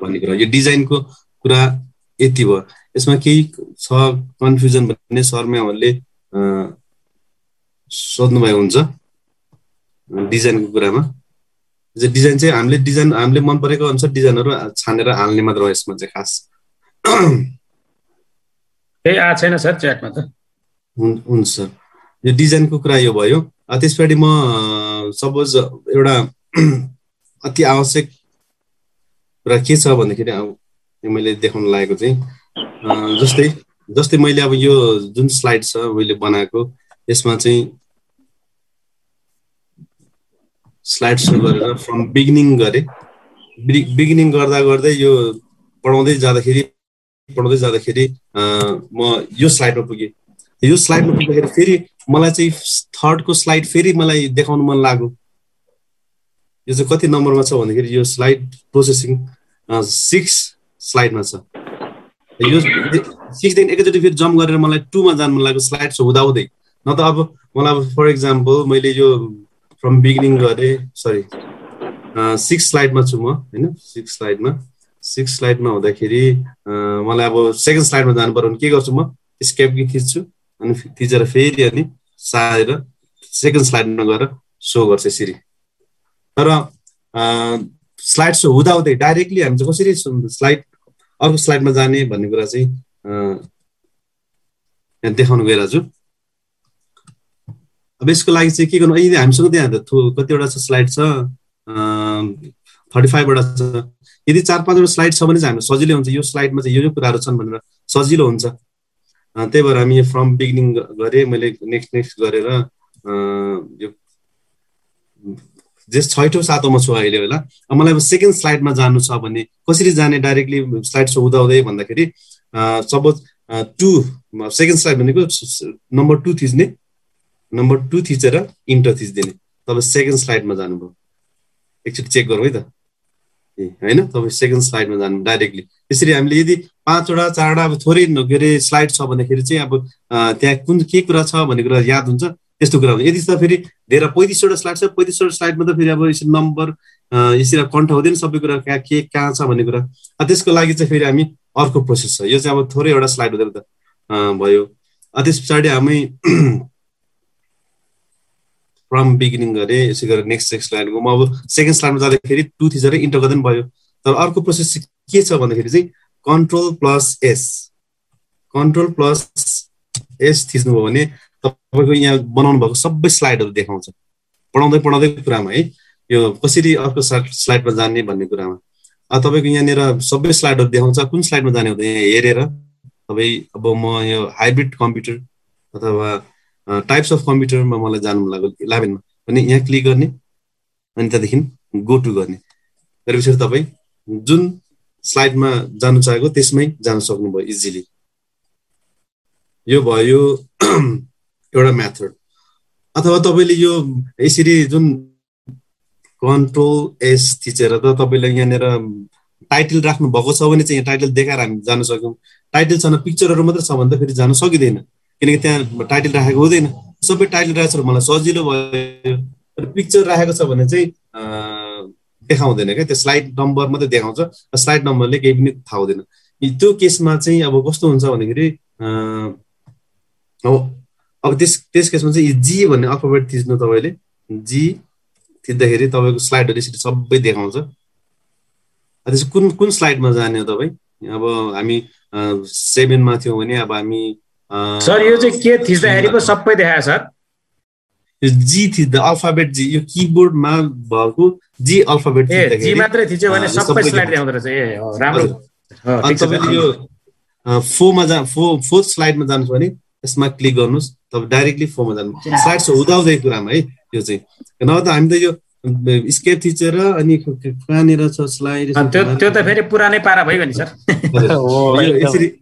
भन्ने कुरा यो डिजाइनको कुरा यति भयो यसमा केही छ कन्फ्युजन भन्ने सरमाहरूले सोध्नु भएको हुन्छ डिजाइनको कुरामा यो डिजाइन चाहिँ हामीले मन परेको अनुसार डिजाइनहरु छानेर हाल्ने मात्र हो यसमा चाहिँ खास केही आ छैन सर च्याटमा त हुन्छ सर यो डिजाइनको कुरा यो भयो त्यसपछि म सपोज एउटा अति आवश्यक कुरा के छ भन्दाखेरि अब मैले देखाउन लागेको चाहिँ जस्तै मैले अब यो जुन स्लाइड छ मैले बनाएको यसमा चाहिँ स्लाइड सुरु गरेर फ्रम बिगिनिङ गरे बिगिनिङ गर्दै यो पढाउँदै जाँदाखेरि म यो स्लाइडमा पुगे यो स्लाइडमा पुग्दाखेरि फेरि मलाई चाहिँ थर्डको स्लाइड फेरि मलाई देखाउन मन लाग्यो यो चाहिँ कति नम्बरमा छ भन्दाखेरि यो स्लाइड प्रोसेसिङ 6 स्लाइडमा छ यो 6 देखि एकैचोटी फेरि जम्प गरेर मलाई 2 मा जान मन लाग्यो स्लाइड छ हुँदाहुँदै न त अब मलाई फर एक्जाम्पल मैले यो फ्रम बिगिनिङ गरे सरी 6 स्लाइडमा छु म हैन 6 स्लाइडमा हुँदाखेरि मलाई अब सेकेन्ड स्लाइडमा जानु पर्यो भने के गर्छु म स्केप की थिच्छु अनि थिचेर फेरि अनि सारेर सेकेन्ड स्लाइडमा गएर शो गर्छ यसरी तर स्लाइड शो हुँदाहुँदै डाइरेक्टली हामी चाहिँ कसरी स्लाइड अर्को स्लाइडमा जाने भन्ने कुरा चाहिँ यहाँ देखाउन गइरहेको छु अब यसको लागि चाहिँ के गर्नु यदि हामीसँग त्यहाँ कतिवटा छ स्लाइड छ 35 वटा छ यदि 4-5 वटा स्लाइड छ भने चाहिँ हामीलाई सजिलै हुन्छ यो स्लाइडमा चाहिँ यो कुराहरु छन् भनेर सजिलो हुन्छ त्यही भएर हामी फ्रम बिगिनिङ गरे मैले नेक्स्ट गरेर यो जस्ट 6औं 7औंमा छु अहिले होला अब मलाई अब सेकेन्ड स्लाइडमा जानु छ भने कसरी जाने डाइरेक्टली स्लाइड शो हुँदाहुँदै भन्दाखेरि सपोज 2 सेकेन्ड स्लाइड भनेको नम्बर 2 थिच्ने नम्बर 2 थिचेर इन्टर थिच्दिने तब सेकेन्ड स्लाइडमा जानुभयो एकचोटी चेक गरौँ है त हैन तपाईं सेकेन्ड स्लाइडमा जानु डाइरेक्टली त्यसरी हामीले यदि 5 वटा 4 वटा अब थोरै गरे स्लाइड छ भन्दाखेरि चाहिँ अब त्यहाँ कुन के कुरा छ भन्ने कुरा याद हुन्छ त्यस्तो कुरा हुन्छ यदि त फेरि धेरै 35 वटा स्लाइड छ 35 वटा स्लाइडमा त फेरि अब यसरी नम्बर यसरी कन्ट हुँदैन सबै कुरा कहाँ छ भन्ने कुरा त्यसको लागि चाहिँ फेरि हामी अर्को प्रोसेस छ यो चाहिँ अब थोरै एउटा स्लाइड हुँदैन त भयो त्यसपछि हामी फ्रम बिगिनिङ गरे यसै गरेर नेक्स्ट स्लाइडको म अब सेकेन्ड स्लाइडमा जाँदाखेरि 2 थिचेर इन्टर गर्दै भयो तर अर्को प्रोसेस के छ भन्दाखेरि चाहिँ कन्ट्रोल प्लस एस थिच्नु भयो भने तपाईको यहाँ बनाउनु भएको सबै स्लाइडहरु देखाउँछ पढाउँदै कुरामा है यो कसरी अर्को स्लाइडमा जाने भन्ने कुरामा तपाईको यहाँनिर सबै स्लाइडहरु देखाउँछ कुन स्लाइडमा जाने हो यहाँ हेरेर तपाई अब म यो हाइब्रिड कम्प्युटर अथवा टाइप्स अफ कम्प्युटरमा मलाई जानु लाग्यो 11 मा अनि यहाँ क्लिक गर्ने अनि त्यहाँदेखि गो टु गर्ने गरेपछि तपाई जुन स्लाइडमा जानु चाहेको त्यसमै जान सक्नुभयो इजिली यो भयो एउटा मेथड अथवा तपाईले यो यसरी जुन कन्ट्रोल एस थिचेर त तपाईले यहाँनिर टाइटल राख्नु भएको छ भने चाहिँ टाइटल देखाएर हामी जान सक्छौं टाइटल छैन पिक्चरहरु मात्र छ भने त फेरि जान सकिदैन किनकि त्यहाँ टाइटल राखेको हुँदैन सबै टाइटल राखेर मलाई सजिलो भयो पिक्चर राखेको छ भने चाहिँ देखाउँदैन के त्यो स्लाइड नम्बर मात्रै देखाउँछ स्लाइड नम्बरले केही पनि थाहा हुँदैन त्यो केसमा चाहिँ अब कस्तो हुन्छ भन्दाखेरि अब त्यस केसमा चाहिँ जी भन्ने अल्फाबेट थिच्नु तपाईले जी थिच्दाखेरि तपाईको स्लाइडहरु यसरी सबै देखाउँछ त्यसै कुन स्लाइडमा जाने हो तपाई अब हामी 7 मा थियौ भने अब हामी सर यो चाहिँ के थिच्दाखेरि पो सबै देखायो सर यो जी थिच्दा अल्फाबेट जी यो कीबोर्डमा भएको जी अल्फाबेट थिच्दाखेरि जी मात्रै थिच्यो भने सबै स्लाइड देखाउँदो रहेछ ए राम्रो अनि तपाईले यो 4 मा फोर्थ स्लाइडमा जानु छ भने यसमा क्लिक गर्नुस् तपाईं डाइरेक्टली 4 मा जानु स्लाइड्स हुँदाहुँदै कुरामा है यो चाहिँ नभए त हामी त यो स्केप थिचेर अनि कहाँनिर छ स्लाइड त्यो त फेरि पुरानै पारा भइगयो नि सर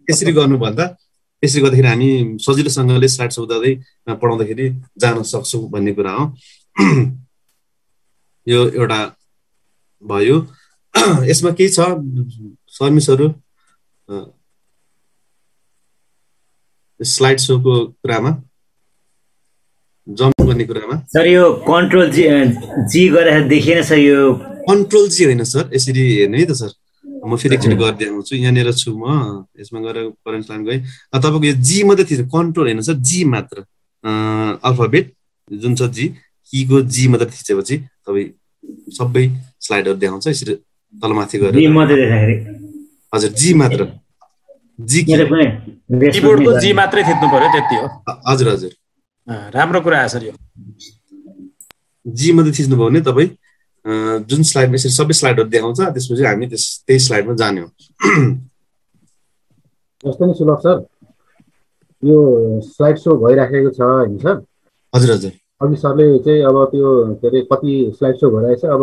यसरी गर्नु भन्दा यसरी गर्दाखेरि हामी सजिलोसँगले स्लाइड्स हुँदाहुँदै पढाउँदाखेरि जान सक्छौं भन्ने कुरा हो यो एउटा भयो यसमा के छ सर्भिसहरु स्लाइड शोको कुरामा जम्प गर्ने कुरामा सर यो कन्ट्रोल जी गरेर देखिएन सर यो कन्ट्रोल जी हैन सर यसरी हेर्नु है त सर म फेरि एकचोटी गर्दै आउँछु यहाँनिर छु म यसमा गएर करेन्ट लाइन गए तपाईको यो जी मात्रै थियो कन्ट्रोल हैन सर जी मात्र अल्फाबेट जुन छ जी कीको जी मात्र थिचेपछि तपाई सबै स्लाइडहरु देखाउँछ यसरी तलमाथि गरेर जी मात्र देखाएर हजुर जी मात्र जी कीबोर्डको जी मात्रै थिच्नु पर्यो त्यति हो हजुर हजुर राम्रो कुरा हो सर यो जी मात्र थिच्नु भयो भने तपाई जुन स्लाइडमा यसरी सबै स्लाइडहरु देखाउँछ त्यसपछि हामी त्यही स्लाइडमा जाने हो जस्तो नि सुलभ सर यो स्लाइड शो भइराखेको छ हैन सर हजुर हजुर अघि सरले चाहिँ अब त्यो के रे कति स्लाइड शो भइरहेछ अब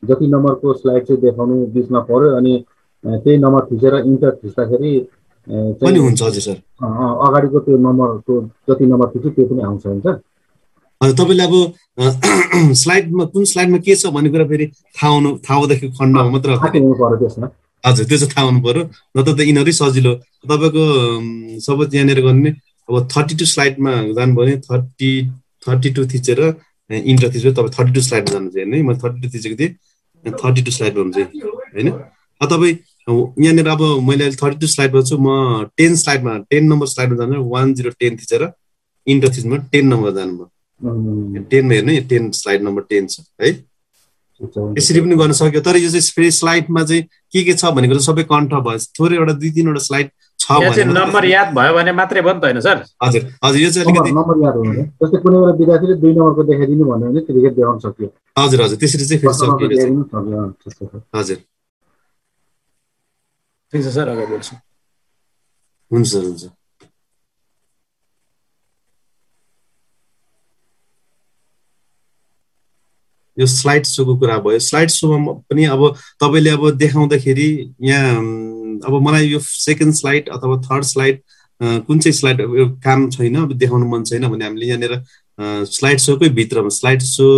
जति नम्बरको स्लाइड चाहिँ देखाउनु बीचमा पर्यो अनि त्यही नम्बर थिचेर इन्टर थिच्दाखेरि पनि हुन्छ हजुर सर अगाडिको त्यो नम्बरको जति नम्बर थिच्यो त्यो पनि आउँछ हैन सर हजुर तपाईले अब स्लाइडमा कुन स्लाइडमा के छ भन्ने कुरा फेरि थाहा हुँदाखेरि खण्डमा मात्र हुनु पर्यो त्यसमा हजुर त्यो चाहिँ थाहा हुनु पर्यो नत्र त यिनीहरु सजिलो तपाईको सबै यहाँनिर गर्ने अब 32 स्लाइडमा जानु भने 32 थिचेर इन्टर थिचेर तपाई 32 स्लाइडमा जानु चाहिँ हैन म 32 थिचेको थिए 32 स्लाइडमा हुन्छ हैन तपाई यहाँनिर अब मैले 32 स्लाइडमा छु म 10 स्लाइडमा 10 नम्बर स्लाइडमा जानु 1010 थिचेर इन्टर थिच्नु 10 नम्बर जानु भयो 10 मा हेर्नु 10 स्लाइड नम्बर 10 छ है यसरी पनि गर्न सक्यो तर यो चाहिँ फेरि स्लाइडमा चाहिँ के छ भनेको सबै कन्ठ भयो थोरै एउटा 2-3 वटा स्लाइड छ भने नम्बर याद भयो भने मात्रै भयो नि त हैन सर हजुर हजुर यो चाहिँ अलिकति नम्बर याद हुनु जस्तै कुनै एउटा विद्यार्थीले 2 नम्बरको देखाइदिनु भन्यो भने त्यतिकै देखाउन सक्यो हजुर हजुर त्यसरी चाहिँ फेरि सक्यो हजुर ठीक छ सर अगाडि बढ्छु हुन्छ सर हुन्छ यो स्लाइड शोको कुरा भयो स्लाइड शोमा पनि अब तपाईले अब देखाउँदाखेरि यहाँ अब मलाई यो सेकेन्ड स्लाइड अथवा थर्ड स्लाइड कुन चाहिँ स्लाइड काम छैन अब देखाउनु मन छैन भने हामीले यहाँनिर स्लाइड शोकै भित्रमा स्लाइड शो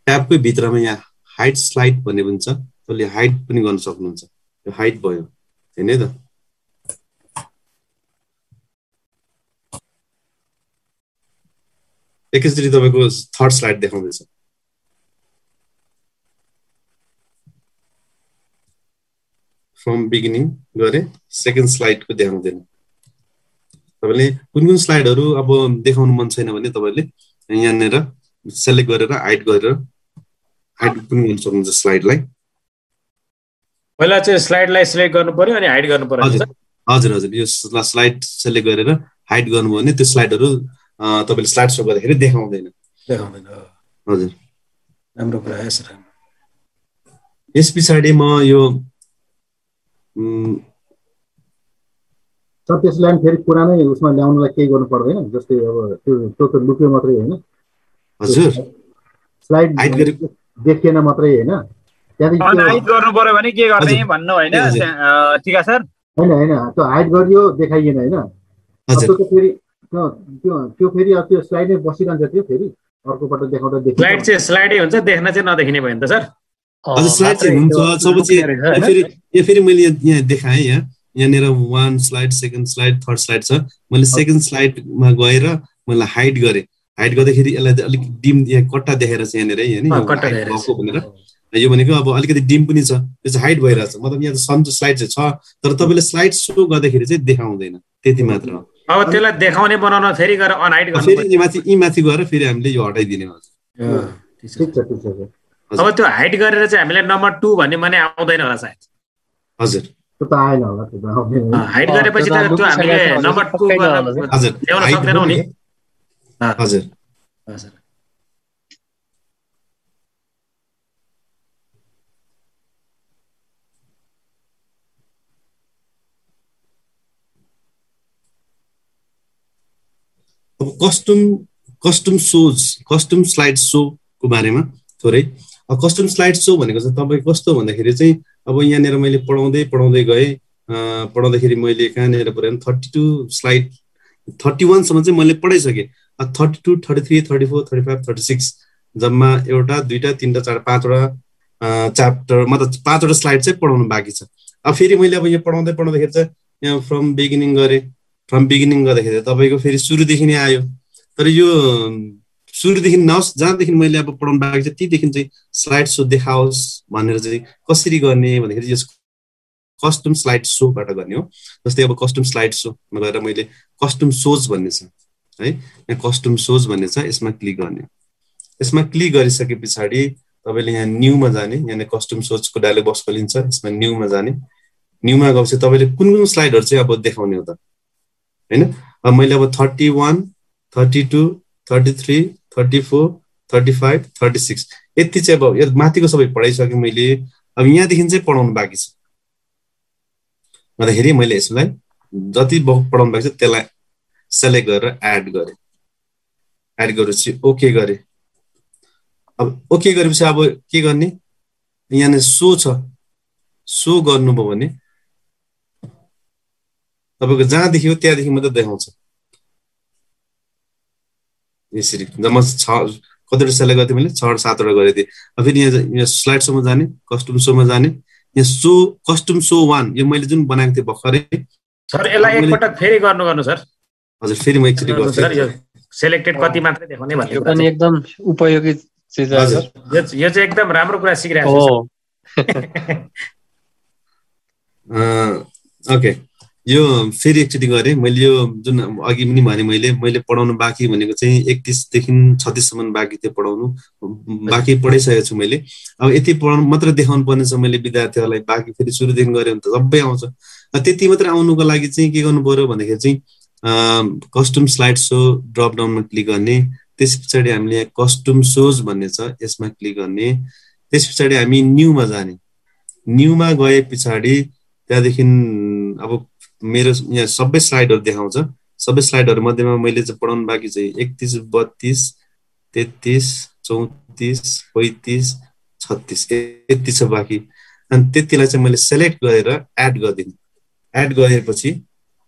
ट्याबकै भित्रमा यहाँ हाइड स्लाइड भन्ने पनि छ तपाईले हाइड पनि गर्न सक्नुहुन्छ यो हाइड भयो हैन त एकैचोटि तपाईको थर्ड स्लाइड देखाउँदैछ फ्रम बिगिनिङ गरे सेकेन्ड स्लाइडको देखाउँदैन तपाईले कुन स्लाइडहरु अब देखाउनु मन छैन भने तपाईले यहाँनिर सेलेक्ट गरेर हाइड पनि गर्न सक्नुहुन्छ स्लाइडलाई पहिला चाहिँ स्लाइडलाई सिलेक्ट गर्नु पर्यो अनि हाइड गर्नु पर्यो हजुर हजुर यो स्लाइड सेलेक्ट गरेर हाइड गर्नुभयो भने त्यो स्लाइडहरु तपाईले स्लाइड शो गर्दाखेरि देखाउँदैन हजुर राम्रो कुरा हो सर। यस पछाडि म यो सर त्यसलाई फेरि पुरानै उसमा ल्याउनलाई केही गर्नु पर्दैन, जस्तै अब त्यो त लुक्यो मात्रै होइन, हजुर स्लाइड देखिएन मात्रै होइन, त्यहाँदेखि हाइड गर्नु पर्यो भने के गर्ने भन्नु होइन टिका सर? होइन त्यो हाइड गरियो देखाइएन होइन, त्यो त फेरि त्यो फेरि अब त्यो स्लाइडै बसिरहन्छ, त्यो फेरि अर्कोपल्ट देखाउँदा स्लाइड चाहिँ स्लाइडै हुन्छ, देख्न चाहिँ नदेखिने भयो नि त सर? हजुर स्लाइड चाहिँ हुन्छ सब चाहिँ। यो फेरि मैले यहाँ देखाएँ, यहाँनिर 1 slide, 2nd slide, 3rd slide छ। मैले 2nd स्लाइडमा गएर मैले हाइड गरेँ। हाइड गर्दाखेरि यसलाई अलिक डिम यहाँ कट्टा देखाएर चाहिँ यहाँनिर भनेर यो भनेको अब अलिकति डिम पनि छ, त्यो चाहिँ हाइड भइरहेछ। मतलब यहाँ सन्चो स्लाइड चाहिँ छ, तर तपाईँले स्लाइड सो गर्दाखेरि चाहिँ देखाउँदैन, त्यति मात्र हो। अब त्यसलाई देखाउने बनाउन फेरि गएर अनहाइड गर्नु, फेरि यी माथि गएर फेरि हामीले यो हटाइदिने हो। अब त्यो हाइड गरेर चाहिँ हामीले नम्बर 2 भन्ने माने आउँदैन होला सायद? हजुर त्यो त आएन होला, त्यो आउँदैन। हाइड गरेपछि त त्यो हामीले नम्बर 2 ल्याउन सक्दैनौँ नि। हजुर हजुर अब कस्टम स्लाइड सोको बारेमा थोरै। अब कस्टम स्लाइड सो भनेको चाहिँ तपाईँ कस्तो भन्दाखेरि चाहिँ अब यहाँनिर मैले पढाउँदै गएँ, पढाउँदाखेरि मैले कहाँनिर पुऱ्याएँ 32 स्लाइड 31 सम्म चाहिँ मैले पढाइसकेँ। 32, 33, 34, 35, 36 जम्मा 1, 2, 3, 4, 5वटा च्याप्टर, मतलब 5वटा स्लाइड चाहिँ पढाउनु बाँकी छ। अब फेरि मैले अब यो पढाउँदाखेरि चाहिँ यहाँ फ्रम बिगिनिङ गर्दाखेरि तपाईँको फेरि सुरुदेखि नै आयो। तर यो सुरुदेखि नहोस्, जहाँदेखि मैले अब पढाउनु बाँकी छ तीदेखि चाहिँ स्लाइड सो देखाओस् भनेर चाहिँ कसरी गर्ने भन्दाखेरि यस कस्टम स्लाइड सोबाट गर्ने हो। जस्तै अब कस्टम स्लाइड सोमा गएर मैले कस्टम सोज भन्ने छ है, यहाँ कस्टम सोज भन्ने छ, यसमा क्लिक गर्ने। यसमा क्लिक गरिसके पछाडि तपाईँले यहाँ न्यूमा जाने, यहाँ कस्टम सोजको डायलग बक्स खोलिन्छ, यसमा न्यूमा जाने। न्यूमा गएपछि तपाईँले कुन स्लाइडहरू चाहिँ अब देखाउने हो त होइन। अब मैले अब 31, 32, 33, 34, 35, 36 यति चाहिँ अब यो माथिको सबै पढाइसकेँ मैले। अब यहाँदेखि चाहिँ पढाउनु बाँकी छ भन्दाखेरि मैले यसलाई जति पढाउनु बाँकी छ त्यसलाई सेलेक्ट गरेर एड गरेपछि ओके गरेँ। अब ओके गरेपछि अब के गर्ने, यहाँनिर सो छ, सो गर्नुभयो भने तपाईँको जहाँ देखियो त्यहाँदेखि मात्रै देखाउँछ। यसरी जम्मा 6 कतिवटा सेलेक्ट गर्थेँ मैले, 6-7वटा गरेको थिएँ। अब फेरि यहाँ स्लाइड सोमा जाने, कस्टम सोमा जाने, यहाँ सो कस्टम सो 1 यो मैले जुन बनाएको थिएँ भर्खरै सर। यसलाई एकपटक फेरि गर्नु सर। हजुर फेरि म एकचोटि गर्छु सर। यो सेलेक्टेड कति मात्रै देखाउने भन्ने यो पनि एकदम उपयोगी चीज हो सर। यो चाहिँ एकदम राम्रो कुरा सिकिरहेको छु। ओके यो फेरि एकचोटि गरेँ मैले। यो जुन अघि पनि भने मैले पढाउनु बाँकी भनेको चाहिँ 31 देखि 36 सम्म बाँकी थियो पढाउनु, बाँकी पढाइसकेको छु मैले। अब यति पढाउनु मात्र देखाउनु पर्ने छ मैले विद्यार्थीहरूलाई, बाँकी फेरि सुरुदेखि गऱ्यो भने त सबै आउँछ। त्यति मात्र आउनुको लागि चाहिँ के गर्नु पर्यो भन्दाखेरि चाहिँ कस्टम स्लाइड सो ड्रप डाउनमा क्लिक गर्ने। त्यस पछाडि हामीले यहाँ कस्टम सोज भन्ने छ, यसमा क्लिक गर्ने। त्यस पछाडि हामी न्यूमा जाने। न्यूमा गए पछाडि त्यहाँदेखि अब मेरो यहाँ सबै स्लाइडहरू देखाउँछ। सबै स्लाइडहरू मध्येमा मैले चाहिँ पढाउनु बाँकी चाहिँ 31, 32, 33, 34, 35, 36 यति छ बाँकी। अनि त्यतिलाई चाहिँ मैले सेलेक्ट गरेर एड गरिदिने। एड गरेपछि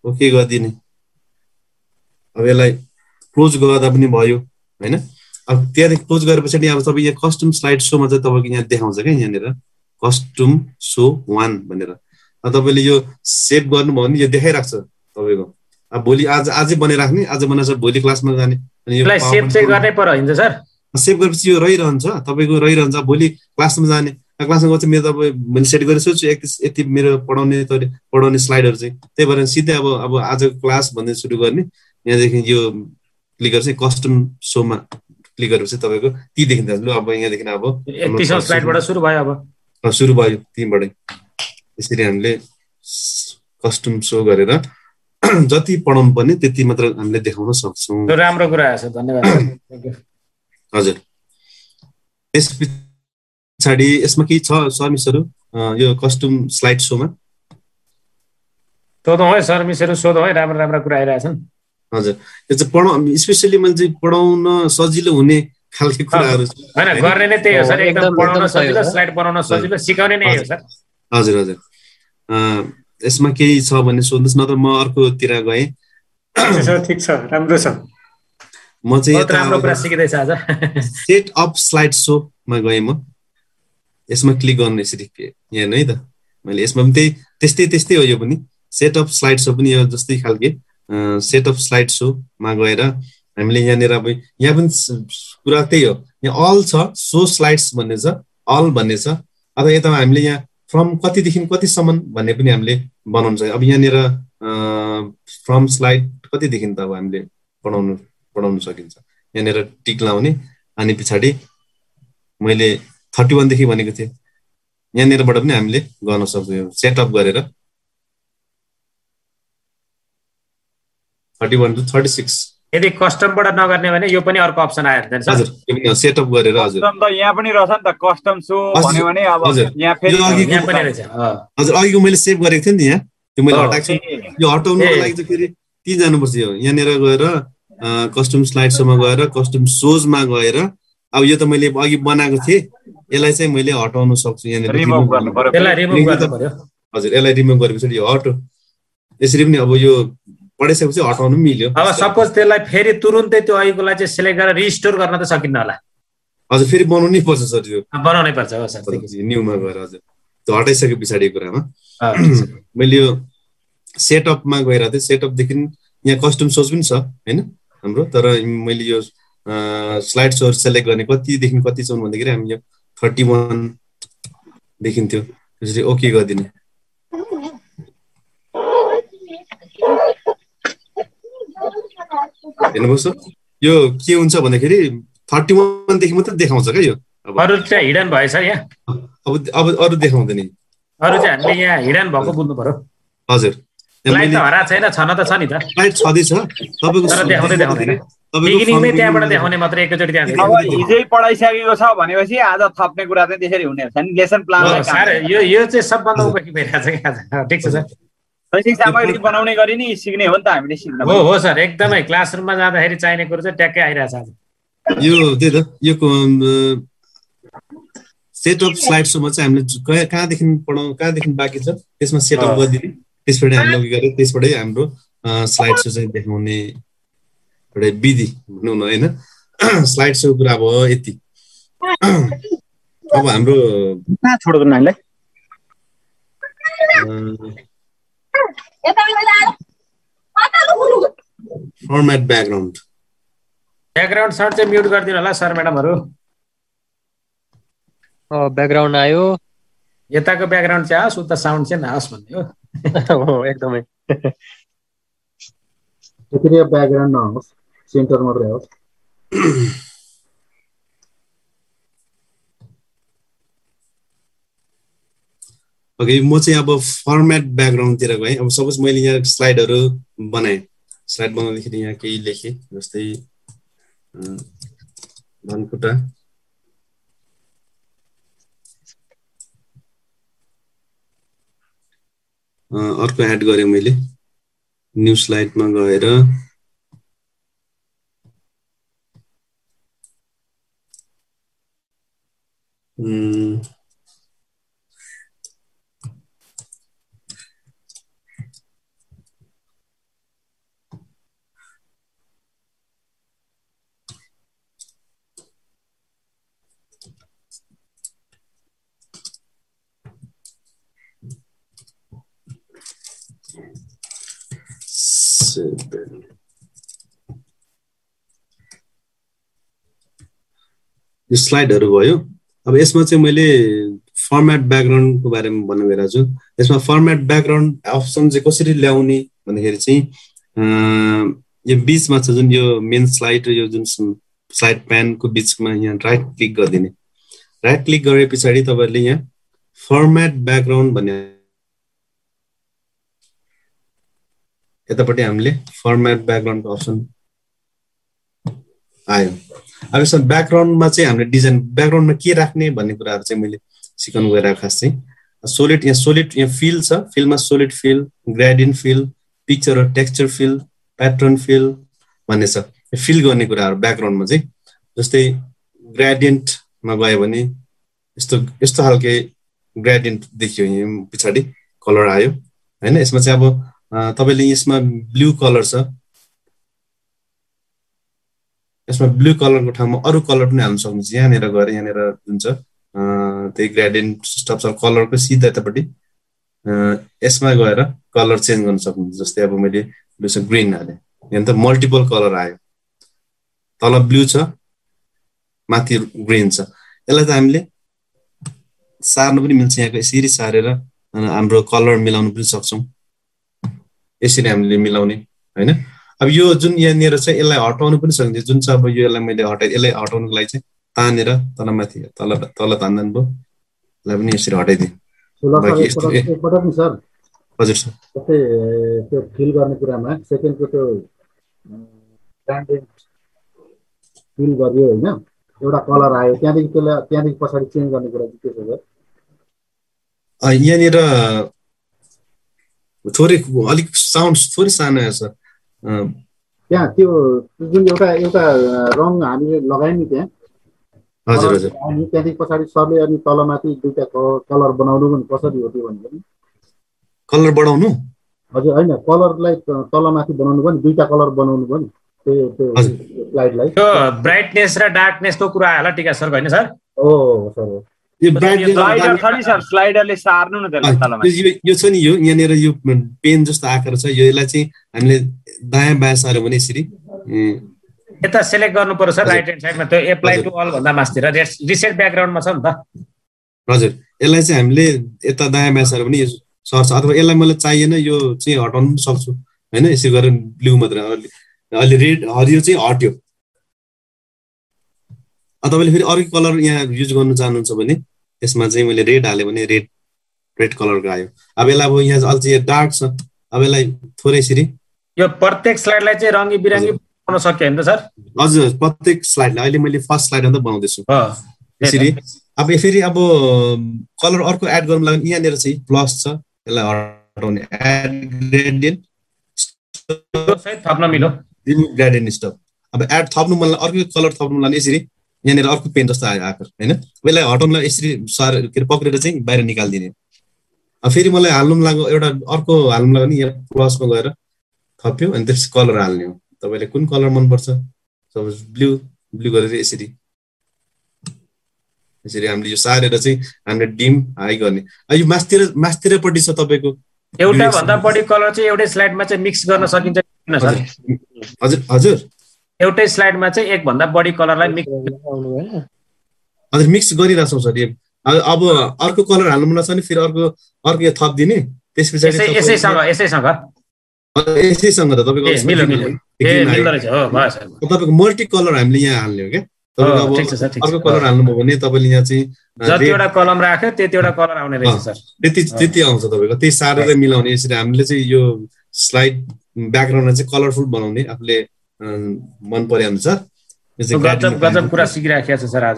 ओके गरिदिने। अब यसलाई क्लोज गर्दा पनि भयो होइन। अब त्यहाँदेखि क्लोज गरे पछाडि अब तपाईँ यहाँ कस्टम स्लाइड सोमा चाहिँ तपाईँको यहाँ देखाउँछ क्या, यहाँनिर कस्टम सो 1 भनेर। अब तपाईँले यो सेभ गर्नुभयो भने यो देखाइरहेको छ तपाईँको। अब भोलि आजै बनाइराख्ने, आज बनाएर भोलि क्लासमा जाने। अनि यो सेभ चाहिँ गर्नै पर्यो हुन्छ सर। सेभ गरेपछि यो रहिरहन्छ तपाईँको, रहिरहन्छ। भोलि क्लासमा जाने, क्लासमा गएपछि मेरो तपाईँ मैले सेट गरेर सोध्छु यति मेरो पढाउने स्लाइडहरू चाहिँ। त्यही भएर सिधै अब आजको क्लास भन्दै सुरु गर्ने। यहाँदेखि यो क्लिक गरेपछि कस्टम सोमा क्लिक गरेपछि तपाईँको तीदेखि ल अब यहाँदेखि अब 31औं स्लाइडबाट सुरु भयो। अब सुरु भयो तीबाटै। यसरी हामीले कस्टम सो गरेर जति पढाउनु पर्ने त्यति मात्र हामीले देखाउन सक्छौँ। राम्रो कुरा छ, धन्यवाद। हजुर त्यस पछाडि यसमा के छ सर्भिसहरु यो कस्टम स्लाइड शोमा सोधौँ है सर मिसहरू सोधौँ है राम्रो राम्रो कुरा आइरहेछन् हजुर यो चाहिँ स्पेशली मैले चाहिँ पढाउन सजिलो हुने खालको कुराहरु हैन गर्ने नै त्यही हो सर एकदम पढाउन सजिलो स्लाइड बनाउन सजिलो सिकाउने नै हो सर हजुर हजुर यसमा केही छ भने सोध्नुस् नत्र म अर्कोतिर गए ठीक छ राम्रो छ म चाहिँ बहुत राम्रो कुरा सिकिदै छ आज सेट अप स्लाइड शो मा गए म यसमा क्लिक गर्नु यसरी यहाँ है त मैले यसमा पनि त्यस्तै हो यो पनि सेट अप स्लाइड शो पनि यो जस्तै खालके सेट अप स्लाइड शो मा गएर हामीले यहाँनिर अब यहाँ पनि कुरा त्यही हो यहाँ अल छ सो स्लाइड्स भन्ने छ अल भन्ने छ अथवा यता हामीले यहाँ फ्रम कतिदेखि कतिसम्म भन्ने पनि हामीले बनाउन सक्छ अब यहाँनिर फ्रम स्लाइड कतिदेखि त अब हामीले पढाउन सकिन्छ यहाँनिर टिक लाउने अनि पछाडि मैले 31 देखि भनेको थिएँ यहाँनिरबाट पनि हामीले गर्न सक्छौँ सेटअप गरेर 31 to 36 यदि कस्टमबाट नगर्ने भने यो पनि अर्को अप्सन आयो नि हजुर यो पनि सेटअप गरेर हजुर कस्टम त यहाँ पनि रहेछ नि त कस्टम सो भन्यो भने अब यहाँ फेरि यहाँ पनि रहेछ हजुर अघिको मैले सेभ गरेको थिएँ नि यहाँ त्यो मैले हटाएको छु यो हटाउनुको लागि चाहिँ फेरि ती जानुपर्छ यो यहाँनिर गएर कस्टम स्लाइड शोमा गएर कस्टम सोजमा गएर अब यो त मैले अघि बनाएको थिएँ यसलाई चाहिँ मैले हटाउन सक्छु यहाँनिर रिमुभ गर्नु पर्यो त्यसलाई रिमुभ गर्नु पर्यो हजुर यसलाई रिमुभ गरेपछि यो हटो यसरी पनि अब यो पढिसकेपछि हटाउनु मिल्यो अब सपोज त्यसलाई फेरि तुरुन्तै त्यो अघिकोलाई चाहिँ सिलेक्ट गरेर रिस्टोर गर्न त सकिन्न होला हजुर फेरि बनाउनै पर्छ सर यो बनाउनै पर्छ हो सर न्यूमा गएर हजुर त्यो हटाइसके पछाडि कुरामा मैले यो सेटअपमा गएर थिएँ सेटअपदेखि यहाँ कस्टम सोज पनि छ हैन हाम्रो तर मैले यो स्लाइड शो सेलेक्ट गर्ने कतिदेखि कतिसम्म भन्दाखेरि हामी यो 31 देखिन्थ्यो त्यसरी ओके गरिदिने हेर्नुहोस् यो के हुन्छ भन्दाखेरि 31 देखि मात्र देखाउँछ क्या यो अरु चाहिँ हिडन भयो सर यहाँ अब अरु देखाउँदैन अरु चाहिँ हामीले यहाँ हिडन भएको बुझ्नु पर्यो हजुर स्लाइड त हरा छैन छन त छ नि त स्लाइड छदै छ तपाईको तर देखाउँदैन बिगिनिङमै त्यहाँबाट देखाउने मात्र एकैचोटी त्यहाँ अब हिजै पढाइसकेको छ भनेपछि आज थप्ने कुरा चाहिँ त्यसरी हुने हुन्छ नि लेसन प्लान सर यो चाहिँ सबभन्दा उपयोगी भइरहेछ के आज ठीक छ सर शैक्षिक सामग्री बनाउने गरी नि सिक्ने हो नि त हामीले सिक्न हो सर एकदमै क्लासरुममा जाँदाखेरि चाहिने कुरो चाहिँ ट्याक्कै आइरहेछ आज यो त्यही त यो सेटअप स्लाइड शोमा चाहिँ हामीले कहाँदेखि कहाँदेखि बाँकी छ त्यसमा सेटअप गरिदिने त्यसबाट हामीले के गरे त्यसबाटै हाम्रो स्लाइड शो चाहिँ देखाउने एउटा विधि भनौँ न हैन स्लाइड शो कुरा भयो यति अब हाम्रो कहाँ छोड्दैन हामीलाई फर्मेट ब्याकग्राउन्ड साउन्ड चाहिँ म्युट गरिदिनु होला सर म्याडमहरु ब्याकग्राउन्ड आयो यताको ब्याकग्राउन्ड चाहिँ आओस् उता साउन्ड चाहिँ नआओस् भन्ने हो हो एकदमै त्यसरी ब्याकग्राउन्ड नहोस् सेन्टर मात्रै होस् ओके म चाहिँ अब फर्मेट ब्याकग्राउन्डतिर गएँ अब सपोज मैले यहाँ स्लाइडहरु बनाएँ स्लाइड बनाउँदाखेरि यहाँ केही लेखेँ जस्तै धनकुटा अर्को एड गरेँ मैले न्यू स्लाइडमा गएर यो स्लाइडहरु भयो अब यसमा चाहिँ मैले फर्मेट ब्याकग्राउन्डको बारेमा भन्न गइरहेको छु यसमा फर्मेट ब्याकग्राउन्ड अप्सन चाहिँ कसरी ल्याउने भन्दाखेरि चाहिँ यो बीचमा छ जुन यो मेन स्लाइड र यो जुन स्लाइड प्यानको बीचमा यहाँ राइट क्लिक गरिदिने राइट क्लिक गरे पछाडि तपाईहरुले यहाँ फर्मेट ब्याकग्राउन्ड भन्ने यतापट्टि हामीले फर्मेट ब्याकग्राउन्डको अप्सन आयो। अब यसमा ब्याकग्राउन्डमा चाहिँ हामीले डिजाइन ब्याकग्राउन्डमा के राख्ने भन्ने कुराहरू चाहिँ मैले सिकाउनु गइरहेको खास चाहिँ सोलिड यहाँ फिल छ, फिलमा solid fill, gradient fill, picture र टेक्सचर फिल, प्याटर्न फिल भन्ने छ। फिल गर्ने कुराहरू ब्याकग्राउन्डमा चाहिँ जस्तै ग्रेडियन्टमा गयो भने यस्तो खालके ग्रेडियन्ट देखियो, यहाँ पछाडि कलर आयो हैन। यसमा चाहिँ अब तपाईले यसमा ब्लू कलर छ, यसमा ब्लू कलरको ठाउँमा अरू कलर पनि हाल्न सक्नुहुन्छ। यहाँनिर गएर यहाँनिर जुन छ त्यही ग्रेडियन्ट स्टप छ कलरको सिधा यतापट्टि यसमा गएर कलर चेन्ज गर्न सक्नुहुन्छ। जस्तै अब मैले ग्रीन हालेँ, यहाँ त मल्टिपल कलर आयो, तल ब्लू छ माथि ग्रीन छ। यसलाई त हामीले सार्नु पनि मिल्छ, यहाँको यसरी सारेर हाम्रो कलर मिलाउनु पनि सक्छौँ। यसरी हामीले मिलाउने हैन। अब यो जुन यहाँनिर छ यसलाई हटाउनु पनि सकिन्छ। जुन छ अब यो यसलाई मैले यसलाई हटाउनुको लागि चाहिँ तानेर तलमाथि तल तान्दा नि भयो, यसलाई पनि यसरी हटाइदिएँ। हजुर सर, जस्तै त्यो फिल गर्ने कुरामा सेकेन्डको त्यो ग्रेडियन्ट फिल गरियो होइन, एउटा कलर आयो, त्यहाँदेखि पछाडि चेन्ज गर्ने कुरा चाहिँ के छ सर? यहाँनिर थोरै अलिक साउन्ड थोरै सानो आयो सर। त्यहाँ त्यो जुन एउटा रङ हामीले लगायौँ नि त्यहाँ, हजुर हजुर, अनि त्यहाँदेखि पछाडि सरले अनि तलमाथि दुईटा कलर बनाउनु पनि कसरी हो त्यो भनेको नि? कलर बढाउनु? हजुर होइन, कलरलाई तलमाथि बनाउनु पनि दुईटा कलर बनाउनु पनि त्यो स्लाइडलाई। त्यो ब्राइटनेस र डार्कनेसको कुरा आयो होला टिका सर होइन सर? हो सर, यो ब्राइटनेस स्लाइडर छ नि सर, स्लाइडरले सार्नु न त्यसलाई तलमा। यो छ नि, यो यहाँनिर यो पेन जस्तो आकार छ, यसलाई चाहिँ हामीले दायाँ बायाँ सार्यो भने यसरी यता सेलेक्ट गर्नु पर्यो सर, राइट ह्यान्ड साइडमा त्यो एप्लाई टु अल भन्दा मास्तिर रिसेट ब्याकग्राउन्डमा छ नि त। हजुर, यसलाई चाहिँ हामीले यता दायाँ बायाँ सार्यो भने यो सर्छ, अथवा यसलाई मलाई चाहिएन यो चाहिँ हटाउनु पनि सक्छु होइन। यसरी गरेर ब्लू मात्र, अहिले रेड हरियो चाहिँ हट्यो। तपाईँले फेरि अर्को कलर यहाँ युज गर्नु चाहनुहुन्छ भने यसमा चाहिँ मैले रेड हालेँ भने रेड कलरको आयो। अब यसलाई अब यहाँ अझ डार्क छ, अब यसलाई थोरै यसरी यो प्रत्येक स्लाइडलाई चाहिँ रङ्गी बिरङ्गी बनाउन सक्यो नि त सर? हजुर, प्रत्येक स्लाइडलाई अहिले मैले फर्स्ट स्लाइडमा त बनाउँदैछु यसरी। अब फेरि अब कलर अर्को एड गर्नु लागि यहाँनिर चाहिँ प्लस छ, यसलाई हटाउने एड ग्रेडियन्ट थप्न मिल्यो, रिमुभ ग्रेडियन्ट स्टप। अब एड थप्नु मलाई अर्को कलर थप्नु लागि यसरी यहाँनिर अर्को पेन जस्तो आयो आकार होइन। यसलाई हटाउनुलाई यसरी के अरे पक्रेर चाहिँ बाहिर निकालिदिने। अब फेरि मलाई हाल्नु लाग्यो एउटा अर्को हाल्नु लाग्यो भने यहाँ प्लसमा गएर थप्यो अनि त्यसपछि कलर हाल्ने हो। तपाईँले कुन कलर मनपर्छ, सपोज ब्लू गरेर यसरी हामीले यो सारेर चाहिँ हामीले डिम हाई गर्ने। यो मास्तिरपट्टि छ तपाईँको एउटा भन्दा बढी कलर चाहिँ एउटै स्लाइडमा चाहिँ मिक्स गर्न सकिन्छ किन सर? हजुर हजुर, एउटै स्लाइडमा चाहिँ एक भन्दा बढी कलरलाई मिक्स गरिरहेछौँ सर। अब अर्को कलर हाल्नु मन छ भने फेरि अर्को थप दिने, त्यस पछाडि यसैसँग त तपाईँको मल्टी कलर हामीले यहाँ हाल्ने हो क्या। तपाईँको अर्को कलर हाल्नुभयो भने तपाईँले यहाँ चाहिँ जतिवटा कलम राख्यो त्यतिवटा कलर आउने रहेछ सर, त्यति आउँछ तपाईँको। त्यही सारेर मिलाउने। यसरी हामीले चाहिँ यो स्लाइड ब्याकग्राउन्डलाई चाहिँ कलरफुल बनाउने आफूले मन परे अनुसार। गजब कुरा सिकिराखेको छ सर आज।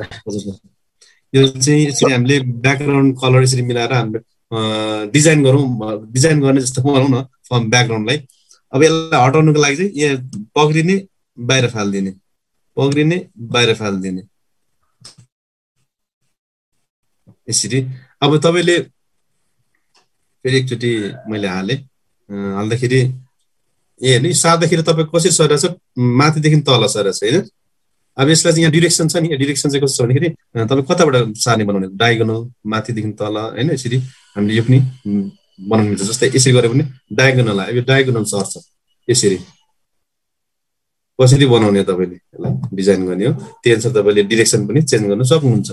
यो चाहिँ यसरी हामीले ब्याकग्राउन्ड कलर यसरी मिलाएर हामीले डिजाइन गर्ने जस्तो बनाउँ न ब्याकग्राउन्डलाई। अब यसलाई हटाउनुको लागि चाहिँ यहाँ पक्रिने बाहिर फालिदिने, पक्रिने बाहिर फालिदिने यसरी। अब तपाईँले फेरि एकचोटि मैले हाल्दाखेरि हेर्नु सार्दाखेरि तपाईँ कसरी सरेको छ, माथिदेखि तल सरेको छ होइन। अब यसलाई चाहिँ यहाँ डिरेक्सन छ नि, डिरेक्सन चाहिँ कस्तो छ भनेखेरि तपाईँ कताबाट सार्ने बनाउने, डायगोनल माथिदेखि तल होइन। यसरी हामीले यो पनि बनाउनु मिल्छ। जस्तै यसरी गऱ्यो भने डायगोनल आयो, यो डायगोनल सर्छ। यसरी कसरी बनाउने तपाईँले यसलाई डिजाइन गर्ने हो, त्यही अनुसार तपाईँले डिरेक्सन पनि चेन्ज गर्न सक्नुहुन्छ।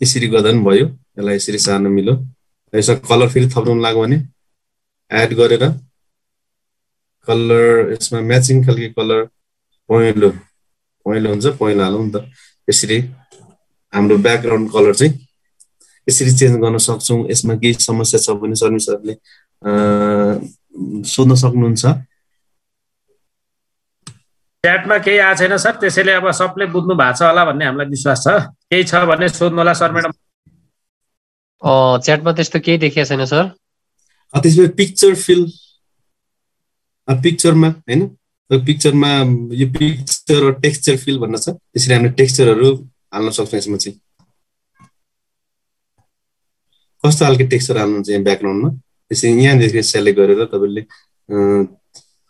यसरी गर्दा पनि भयो। यसलाई यसरी सार्नु मिल्यो। यसमा कलर फेरि थप्नु लाग्यो भने एड गरेर कलर यसमा म्याचिङ खालको कलर पहेँलो हुन्छ, पहेँलो हालौँ नि त। यसरी हाम्रो ब्याकग्राउन्ड कलर चाहिँ यसरी चेन्ज गर्न सक्छौँ। यसमा केही समस्या छ भने सर्भिस सरले सोध्न सक्नुहुन्छ। च्याटमा केही आएको छैन सर, त्यसैले अब सबले बुझ्नु भएको छ होला भन्ने हामीलाई विश्वास छ। केही छ भने सोध्नु होला सर म्याडम। च्याटमा त्यस्तो केही देखिएको छैन सर। त्यसमा पिक्चर फिल पिक्चरमा हैन, पिक्चरमा यो पिक्चर र टेक्सचर फिल भन्न छ। त्यसरी हामीले टेक्सचरहरू हाल्न सक्छौँ यसमा चाहिँ। कस्तो खालको टेक्सचर हाल्नुहुन्छ यहाँ ब्याकग्राउन्डमा, त्यसरी यहाँदेखि सेलेक्ट गरेर तपाईँले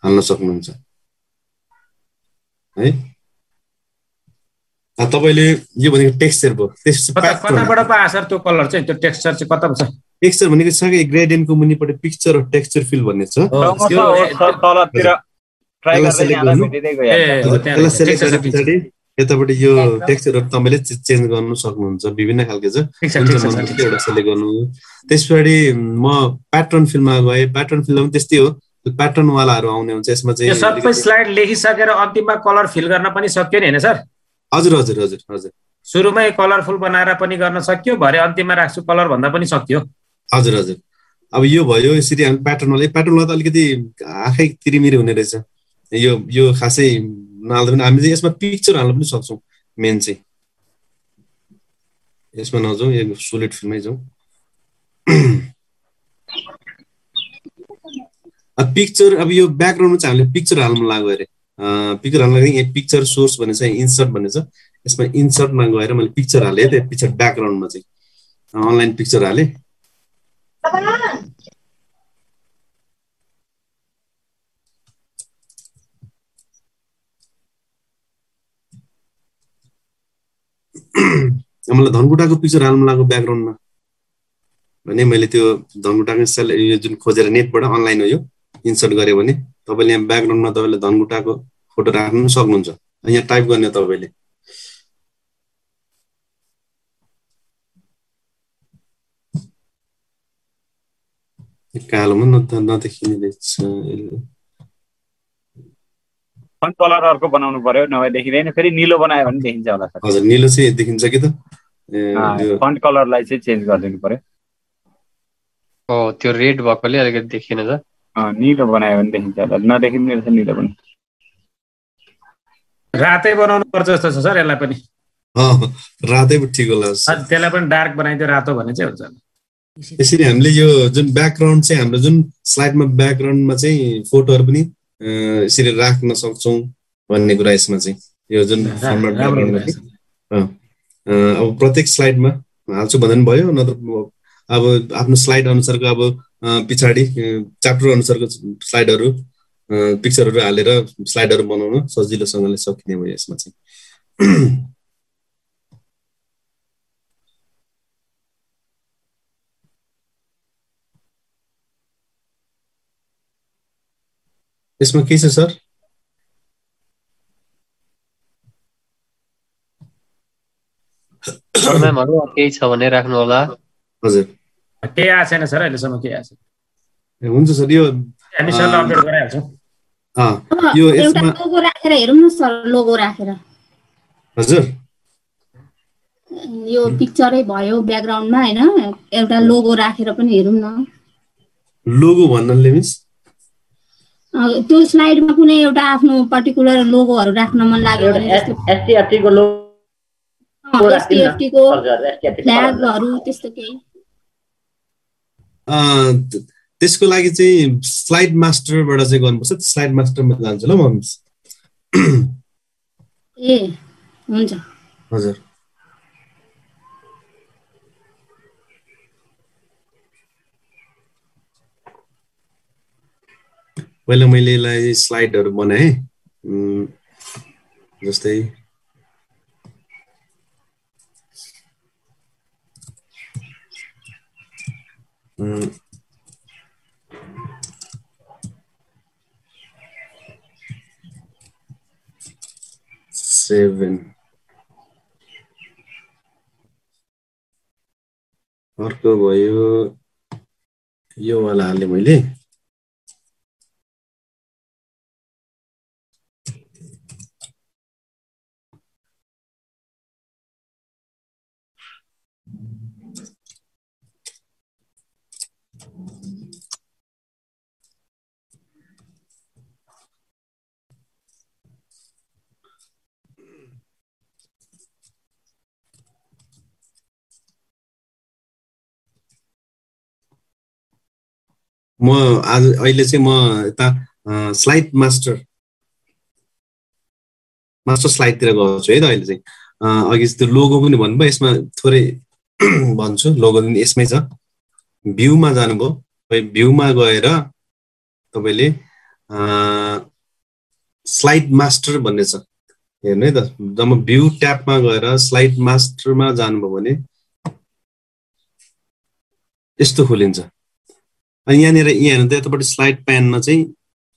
हाल्न सक्नुहुन्छ है। तपाईँले यो भनेको टेक्सचर भयो। कताबाट पो आयो सर त्यो कलर चाहिँ, त्यो टेक्सचर चाहिँ कता छ? टेक्सचर भनेको सँगै ग्रेडियन्टको मुनिपट्टि पिक्चर र टेक्सचर फिल भन्ने छ। यतापट्टि यो टेक्सचरहरू तपाईँले चेन्ज गर्नु सक्नुहुन्छ, विभिन्न खालको छ। एउटा सेलेक्ट गर्नु। त्यसपछि म प्याटर्न फिल्ममा गएँ। प्याटर्न फिल्ममा पनि त्यस्तै हो, प्याटर्नवालाहरू आउने हुन्छ यसमा चाहिँ। सबै स्लाइड लेखिसकेर अन्तिममा कलर फिल गर्न पनि सक्यो नि हैन सर? हजुर हजुर हजुर हजुर। सुरुमै कलरफुल बनाएर पनि गर्न सक्यो, भरे अन्तिममा राख्छु कलर भन्दा पनि सक्यो। हजुर हजुर। अब यो भयो यसरी हामी प्याटर्नवाला त अलिकति आँखै तिरिमिरी हुने रहेछ। यो खासै नहाल्दा पनि हामीले यसमा पिक्चर हाल्न पनि सक्छौँ। मेन चाहिँ यसमा नजाउँ, यो सोलिड फिल्ममै जाउँ। पिक्चर अब यो ब्याकग्राउन्डमा चाहिँ हामीले पिक्चर हाल्नु लाग्यो अरे। पिक्चर हाल्नु लागि यहाँ पिक्चर सोर्स भन्ने छ, इन्सर्ट भन्ने छ। यसमा इन्सर्टमा गएर मैले पिक्चर हालेँ। त्यो पिक्चर ब्याकग्राउन्डमा चाहिँ अनलाइन पिक्चर हालेँ। मलाई धनकुटाको पिक्चर हाल्नु लाग्यो ब्याकग्राउन्डमा भने मैले त्यो धनकुटाको यो जुन खोजेर नेटबाट अनलाइन हो यो इन्सर्ट गऱ्यो भने तपाईँले यहाँ ब्याकग्राउन्डमा तपाईँले धनकुटाको फोटो राख्नु सक्नुहुन्छ। यहाँ टाइप गर्ने तपाईँले कालोमा नदेखिने रहेछ। फन्ट कलर अर्को बनाउनु पर्यो, नभए देखिँदैन। फेरि निलो बनायो भने देखिन्छ होला सर। हजुर, निलो चाहिँ देखिन्छ कि त। फन्ट कलरलाई चाहिँ चेन्ज गरिदिनु पर्यो। त्यो रेड भएकोले अलिकति देखिएन त। निलो बनायो भने देखिन्छ होला, नदेखिने रहेछ निलो पनि। रातै बनाउनु पर्छ जस्तो छ सर यसलाई पनि। रातै ठिक होला। त्यसलाई पनि डार्क बनाइदियो रातो भने चाहिँ हुन्छ। यसरी हामीले यो जुन ब्याकग्राउन्ड चाहिँ हाम्रो जुन स्लाइडमा ब्याकग्राउन्डमा चाहिँ फोटोहरू पनि यसरी राख्न सक्छौँ भन्ने कुरा यसमा चाहिँ। यो जुन फर्मेट ब्याकग्राउन्डमा अब प्रत्येक स्लाइडमा हाल्छु भन्दा पनि भयो, नत्र अब आफ्नो स्लाइड अनुसारको अब पछाडि च्याप्टर अनुसारको स्लाइडहरू पिक्चरहरू हालेर स्लाइडहरू बनाउन सजिलोसँगले सकिने भयो यसमा चाहिँ। यसमा के छ सर? केही छ भने राख्नु होला। हजुर, केही आएको छैन सर अहिलेसम्म, केही आएको छैन। हुन्छ सर, यो हामी सर अपडेट गराइहाल्छौँ। यो यसमा लोगो राखेर हेरौँ न सर, लोगो राखेर। हजुर, यो पिक्चरै भयो ब्याकग्राउन्डमा हैन, एउटा लोगो राखेर पनि हेरौँ न। लोगो भन्नाले मिस त्यो स्लाइडमा कुनै एउटा आफ्नो पर्टिकुलर लोगोहरू राख्न मन लाग्यो भने एसटीएफटी को लोगो एसटीएफटी को फ्ल्यागहरू त्यस्तो केही। त्यसको लागि चाहिँ स्लाइड मास्टरबाट चाहिँ गर्नुपर्छ। स्लाइड मास्टरमा जान्छु ल म मिस। ए हुन्छ। हजुर, पहिला मैले यसलाई स्लाइडहरू बनाएँ, जस्तै सेभेन अर्को भयो यो वाला हालेँ मैले। म आज अहिले चाहिँ म यता स्लाइड मास्टर स्लाइडतिर गएको छु है त अहिले चाहिँ। अघि त्यो लोगो पनि भन्नुभयो, यसमा थोरै भन्छु। लोगो पनि यसमै छ। भ्यूमा जानुभयो, भ्यूमा गएर तपाईँले स्लाइड मास्टर भन्ने छ हेर्नु है त। जब भ्यू ट्याबमा गएर स्लाइड मास्टरमा जानुभयो भने यस्तो खोलिन्छ। अनि यहाँनिर यहाँ हेर्नु त यतापट्टि स्लाइड प्यानमा चाहिँ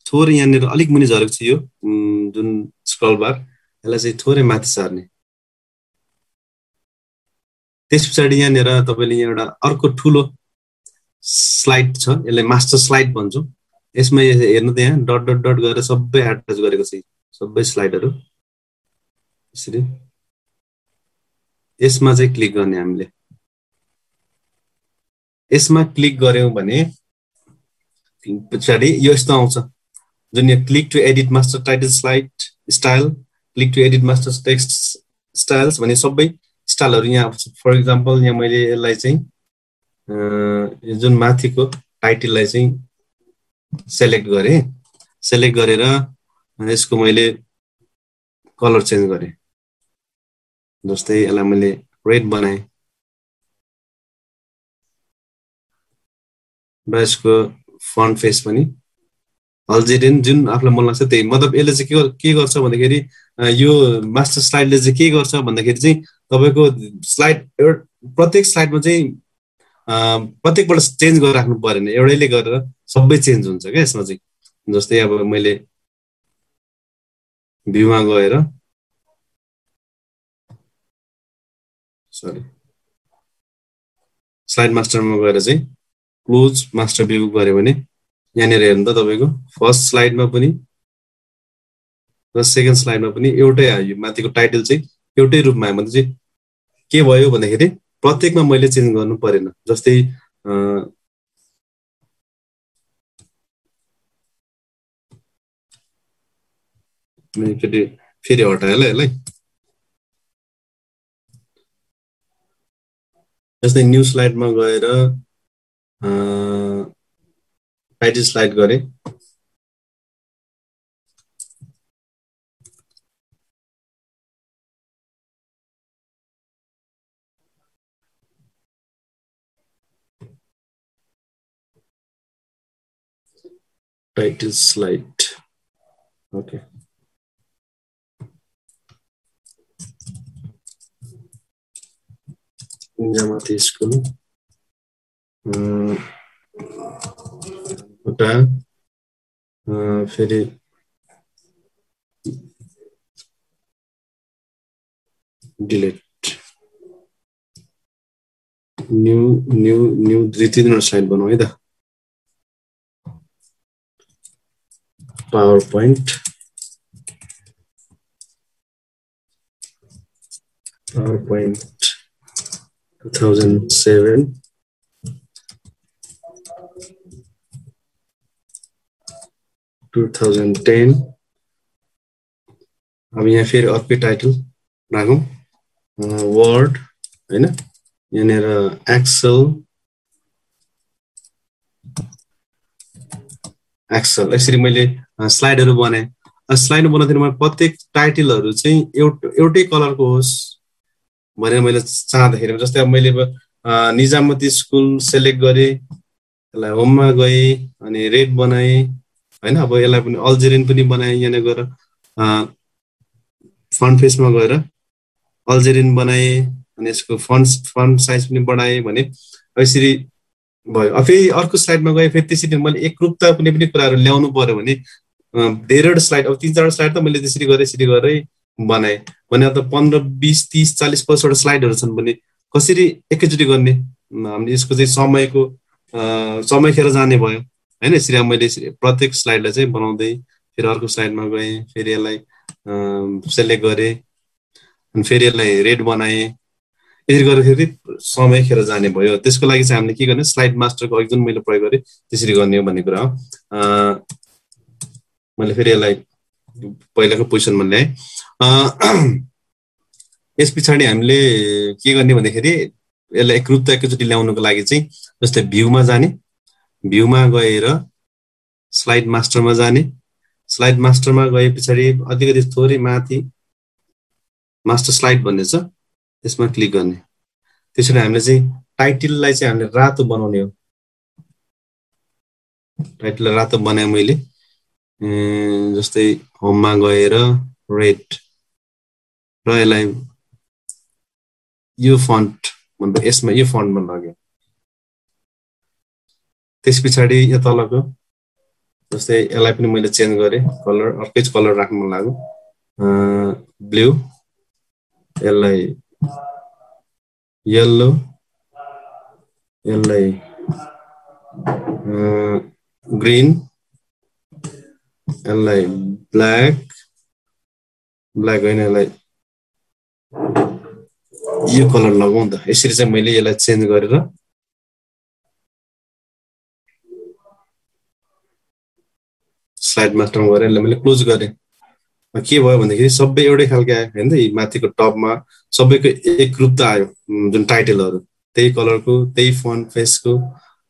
थोरै यहाँनिर अलिक मुनि झरेको छ यो जुन स्क्रल बार, यसलाई चाहिँ थोरै माथि सार्ने। त्यस पछाडि यहाँनिर तपाईँले यहाँ एउटा अर्को ठुलो स्लाइड छ, यसलाई मास्टर स्लाइड भन्छौँ। यसमा हेर्नु त यहाँ डट डट डट गरेर सबै एट्याच गरेको छ, सबै स्लाइडहरू यसरी। यसमा चाहिँ क्लिक गर्ने हामीले। यसमा क्लिक गर्यौँ भने पछाडि यो यस्तो आउँछ जुन यो click to edit master title slide style, click to edit master text styles भन्ने सबै स्टाइलहरू यहाँ आउँछ। फर इक्जाम्पल यहाँ मैले यसलाई चाहिँ जुन माथिको टाइटललाई चाहिँ सेलेक्ट गरेँ, सेलेक्ट गरेर यसको मैले कलर चेन्ज गरेँ। जस्तै यसलाई मैले रेड बनाएँ र यसको फन्ट फेस पनि अल्जेरियन जुन आफूलाई मन लाग्छ त्यही। मतलब यसले चाहिँ के गर्छ भन्दाखेरि यो मास्टर स्लाइडले चाहिँ के गर्छ भन्दाखेरि चाहिँ तपाईँको स्लाइड प्रत्येक स्लाइडमा चाहिँ प्रत्येकबाट चेन्ज गरेर राख्नु परेन, एउटैले गरेर सबै चेन्ज हुन्छ क्या यसमा चाहिँ। जस्तै अब मैले भ्यूमा गएर स्लाइड मास्टरमा गएर चाहिँ क्लोज मास्टर भ्यू गऱ्यो भने यहाँनिर हेर्नु त तपाईँको फर्स्ट स्लाइडमा पनि र सेकेन्ड स्लाइडमा पनि एउटै आयो। माथिको टाइटल चाहिँ एउटै रूपमा आयो। मतलब चाहिँ के भयो भन्दाखेरि प्रत्येकमा मैले चेन्ज गर्नु परेन। जस्तै फेरि हटाएँ ल यसलाई। जस्तै न्यू स्लाइडमा गएर टाइटल स्लाइड गरेँ, टाइटल स्लाइड ओके। माथि स्कुल फेरि डिलिट न्यू न्यू न्यू दुई तीनवटा स्लाइड बनाऊ है त। PowerPoint 2007 2010। अब यहाँ फेरि अर्कै टाइटल राखौँ, वर्ड होइन, यहाँनिर एक्सेल यसरी मैले स्लाइडहरू बनाएँ। स्लाइड बनाउँदाखेरि मैले प्रत्येक टाइटलहरू चाहिँ एउटै कलरको होस् भनेर मैले चाहँदाखेरि, जस्तै अब मैले निजामती स्कुल सेलेक्ट गरेँ, यसलाई होममा गएँ अनि रेड बनाएँ होइन। अब यसलाई पनि अल्जेरियन पनि बनाएँ, यहाँनिर गएर फन्ट फेसमा गएर अल्जेरियन बनाएँ अनि यसको फन्ट साइज पनि बढाएँ भने यसरी भयो। अब फेरि अर्को स्लाइडमा गएँ, फेरि त्यसरी मैले एकरूपता कुनै पनि कुराहरू ल्याउनु पर्यो भने धेरैवटा स्लाइड, अब 3-4 स्लाइड त मैले त्यसरी गरेँ बनाएँ भने अब त 15, 20, 30, 40, 50वटा स्लाइडहरू छन् भने कसरी एकैचोटि गर्ने? हामीले यसको चाहिँ समय खेर जाने भयो होइन। यसरी अब मैले प्रत्येक स्लाइडलाई चाहिँ बनाउँदै फेरि अर्को स्लाइडमा गएँ, फेरि यसलाई सेलेक्ट गरेँ अनि फेरि यसलाई रेड बनाएँ। यसरी गर्दाखेरि समय खेर जाने भयो। त्यसको लागि चाहिँ हामीले के गर्ने, स्लाइड मास्टरको अघि जुन मैले प्रयोग गरेँ त्यसरी गर्ने हो भन्ने कुरा हो। मैले फेरि यसलाई पहिलाको पोजिसनमा ल्याएँ। यस पछाडि हामीले के गर्ने भन्दाखेरि यसलाई एकरूपता एकैचोटि ल्याउनुको लागि चाहिँ जस्तै भ्यूमा जाने, भ्यूमा गएर स्लाइड मास्टरमा जाने, स्लाइड मास्टरमा गए पछाडि अलिकति थोरै माथि मास्टर स्लाइड भन्ने छ त्यसमा क्लिक गर्ने। त्यसरी हामीले चाहिँ टाइटललाई चाहिँ हामीले रातो बनाउने हो। टाइटललाई रातो बनाए मैले, जस्तै होममा गएर रेड र यसलाई यो फन्ट भन्दा यसमा यो फन्टमा लग्यो। त्यस पछाडि यो तलको जस्तै यसलाई पनि मैले चेन्ज गरेँ, कलर अर्कै कलर राख्न मन लाग्यो, ब्लू, यसलाई येल्लो, यसलाई ग्रीन, यसलाई ब्ल्याक, ब्ल्याक होइन यसलाई यो कलर लगाउँ त। यसरी चाहिँ मैले यसलाई चेन्ज गरेर स्लाइड मास्टरमा गएर यसलाई मैले क्लोज गरेँ। के भयो भन्दाखेरि सबै एउटै खालको आयो होइन त, माथिको टपमा सबैको एक रूपता आयो, जुन टाइटलहरू त्यही कलरको त्यही फन्ट फेसको।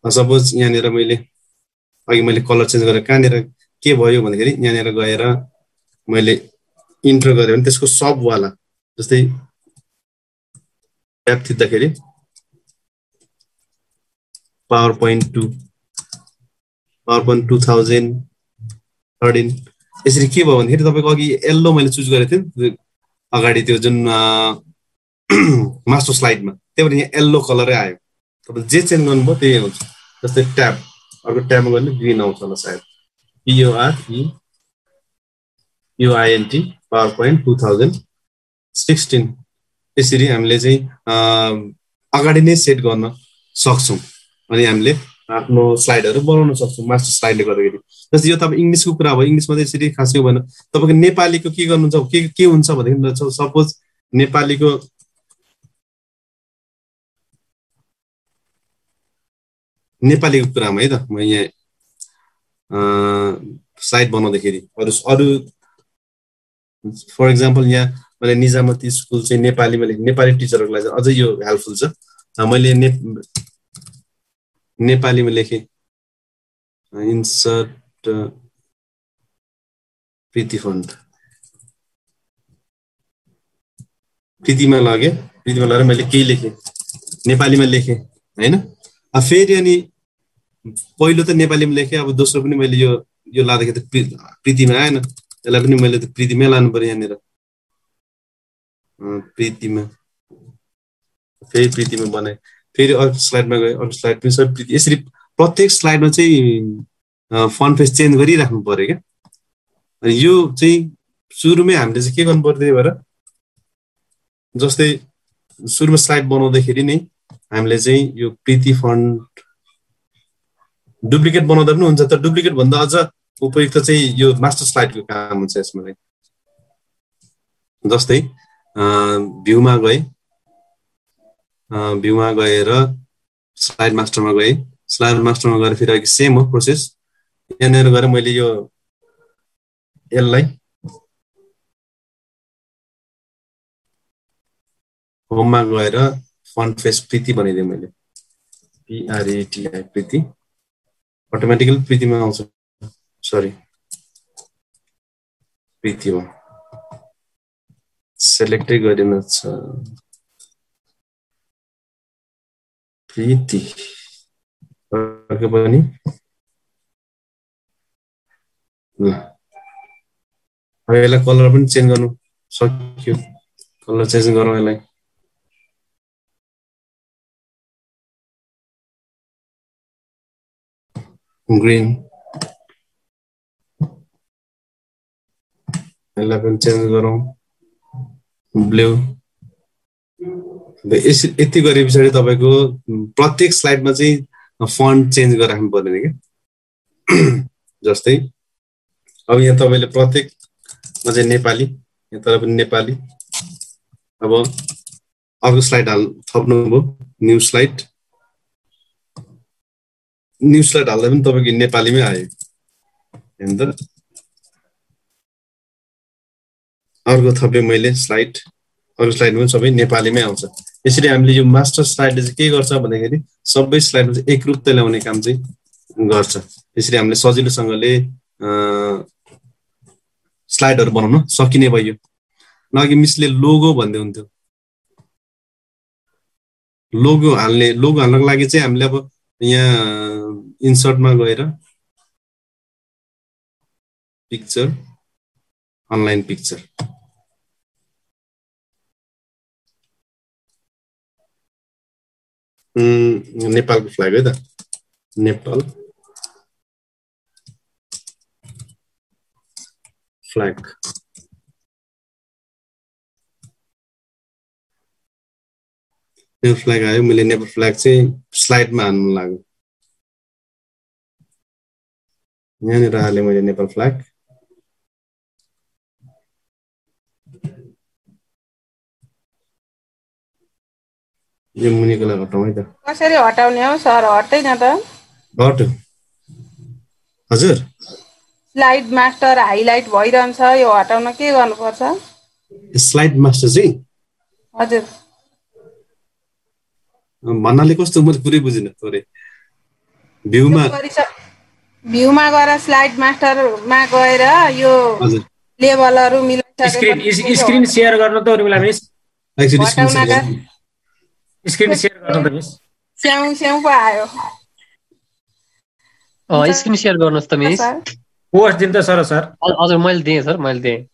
सपोज यहाँनिर मैले अघि मैले कलर चेन्ज गरेर कहाँनिर के भयो भन्दाखेरि यहाँनिर गएर मैले इन्टर गरेँ भने त्यसको सबवाला जस्तै ट्याब थिच्दाखेरि पावर पोइन्ट 2013 यसरी के भयो भन्दाखेरि तपाईँको अघि येल्लो मैले चुज गरेको थिएँ अगाडि त्यो जुन मास्टर स्लाइडमा, त्यही भएर यहाँ येल्लो कलरै आयो। तपाईँ जे चेन्ज गर्नुभयो त्यही आउँछ। जस्तै ट्याब, अर्को ट्याबमा गर्ने ग्रिन आउँछ होला सायद, POREINT पावर पोइन्ट 2016। यसरी हामीले चाहिँ अगाडि नै सेट गर्न सक्छौँ अनि हामीले आफ्नो स्लाइडहरू बनाउन सक्छौँ मास्टर स्लाइडले गर्दाखेरि। जस्तै यो तपाईँ इङ्ग्लिसको कुरा भयो, इङ्ग्लिसमा चाहिँ यसरी खासै भएन। तपाईँको नेपालीको के गर्नुहुन्छ, के हुन्छ भनेदेखि सपोज नेपालीको कुरामा है त, म यहाँ स्लाइड बनाउँदाखेरि अरू फर इक्जाम्पल यहाँ मैले निजामती स्कुल चाहिँ नेपालीमा लेखेँ, नेपाली टिचरहरूको लागि अझै यो हेल्पफुल छ। मैले नेपालीमा लेखेँ, इन्सर्ट प्रीति फन्ट, प्रीतिमा लगेँ, प्रीतिमा लगेर मैले केही लेखेँ, नेपालीमा लेखेँ होइन। फेरि अनि पहिलो त नेपालीमा लेखेँ, अब दोस्रो पनि मैले यो लाँदाखेरि त प्रीतिमा आएन, यसलाई पनि मैले त प्रीतिमै लानु पर्यो। यहाँनिर प्रीतिमा, फेरि प्रीतिमा बनाएँ, फेरि अर्को स्लाइडमा गएँ, अर्को स्लाइड पनि सबै प्रीति। यसरी प्रत्येक स्लाइडमा चाहिँ फन्ट फेस चेन्ज गरिराख्नु पर्यो क्या। अनि यो चाहिँ सुरुमै हामीले चाहिँ के गर्नु पर्यो, त्यही भएर जस्तै सुरुमा स्लाइड बनाउँदाखेरि नै हामीले चाहिँ यो प्रीति फन्ट डुप्लिकेट बनाउँदा पनि हुन्छ, तर डुप्लिकेट भन्दा अझ उपयुक्त चाहिँ यो मास्टर स्लाइडको काम हुन्छ यसमा। जस्तै भ्यूमा गएँ, भ्यूमा गएर स्लाइड मास्टरमा गएँ, स्लाइड मास्टरमा गएर फेरि अघि सेम हो प्रोसेस। यहाँनिर गएर मैले यो यसलाई होममा गएर फन्ट फेस प्रीति बनाइदिएँ मैले, PRETI प्रीति, अटोमेटिकली प्रीतिमा आउँछ, सरी प्रीति हो, सेलेक्टै गरिन छ प्रीति। अर्को पनि ल, अब यसलाई कलर पनि चेन्ज गर्नु सक्यो, कलर चेन्ज गरौँ यसलाई। ग्रीन, यसलाई पनि चेन्ज गरौँ ब्लू। यति गरे पछाडि तपाईँको प्रत्येक स्लाइडमा चाहिँ फन्ट चेन्ज गरेर राख्नु पर्दैन क्या। जस्तै अब यहाँ तपाईँले प्रत्येकमा चाहिँ नेपाली, यहाँ तर पनि नेपाली। अब अर्को स्लाइड थप्नुभयो, न्यू स्लाइड, न्यू स्लाइड हाल्दा पनि तपाईँको नेपालीमै आयो हेर्नु त। अर्को थपेँ मैले स्लाइड, अर्को स्लाइडमा पनि सबै नेपालीमै आउँछ। यसरी हामीले यो मास्टर स्लाइडले चाहिँ के गर्छ भन्दाखेरि सबै स्लाइडमा चाहिँ एकरूपता ल्याउने काम चाहिँ गर्छ। त्यसरी हामीले सजिलोसँगले स्लाइडहरु बनाउन सकिने भयो। अघि मिसले लोगो भन्दै हुन्थ्यो। लोगो हाल्नको लागि चाहिँ हामीले अब यहाँ इन्सर्टमा गएर पिक्चर अनलाइन पिक्चर नेपालको फ्ल्याग है त नेपाल फ्ल्याग नेपाल फ्ल्याग आयो। मैले नेपाल फ्ल्याग चाहिँ स्लाइडमा हाल्नु लाग्यो। यहाँनिर हालेँ मैले नेपाल फ्ल्याग। यो मुनिकोलाई हटाउँ है त। कसरी हटाउने हो सर? हट्दैन त। हट हजुर स्लाइड मास्टर हाइलाइट भइरहन्छ, यो हटाउन के गर्नुपर्छ? स्लाइड मास्टर चाहिँ हजुर भन्नाले कस्तो मैले पुरै बुझिन थोरै। भ्यूमा गएर स्लाइड मास्टरमा गएर यो लेभलहरु मिलाइसकेपछि स्क्रिन शेयर गर्नु त उर्मिला मिस। स्क्रिन शेयर गर्नु त मिस। स्याउ पो आयो। स्क्रिन शेयर गर्नुस् त मिस। पोस्ट दिन त सर। हजुर मैले दिएँ सर, मैले दिएँ।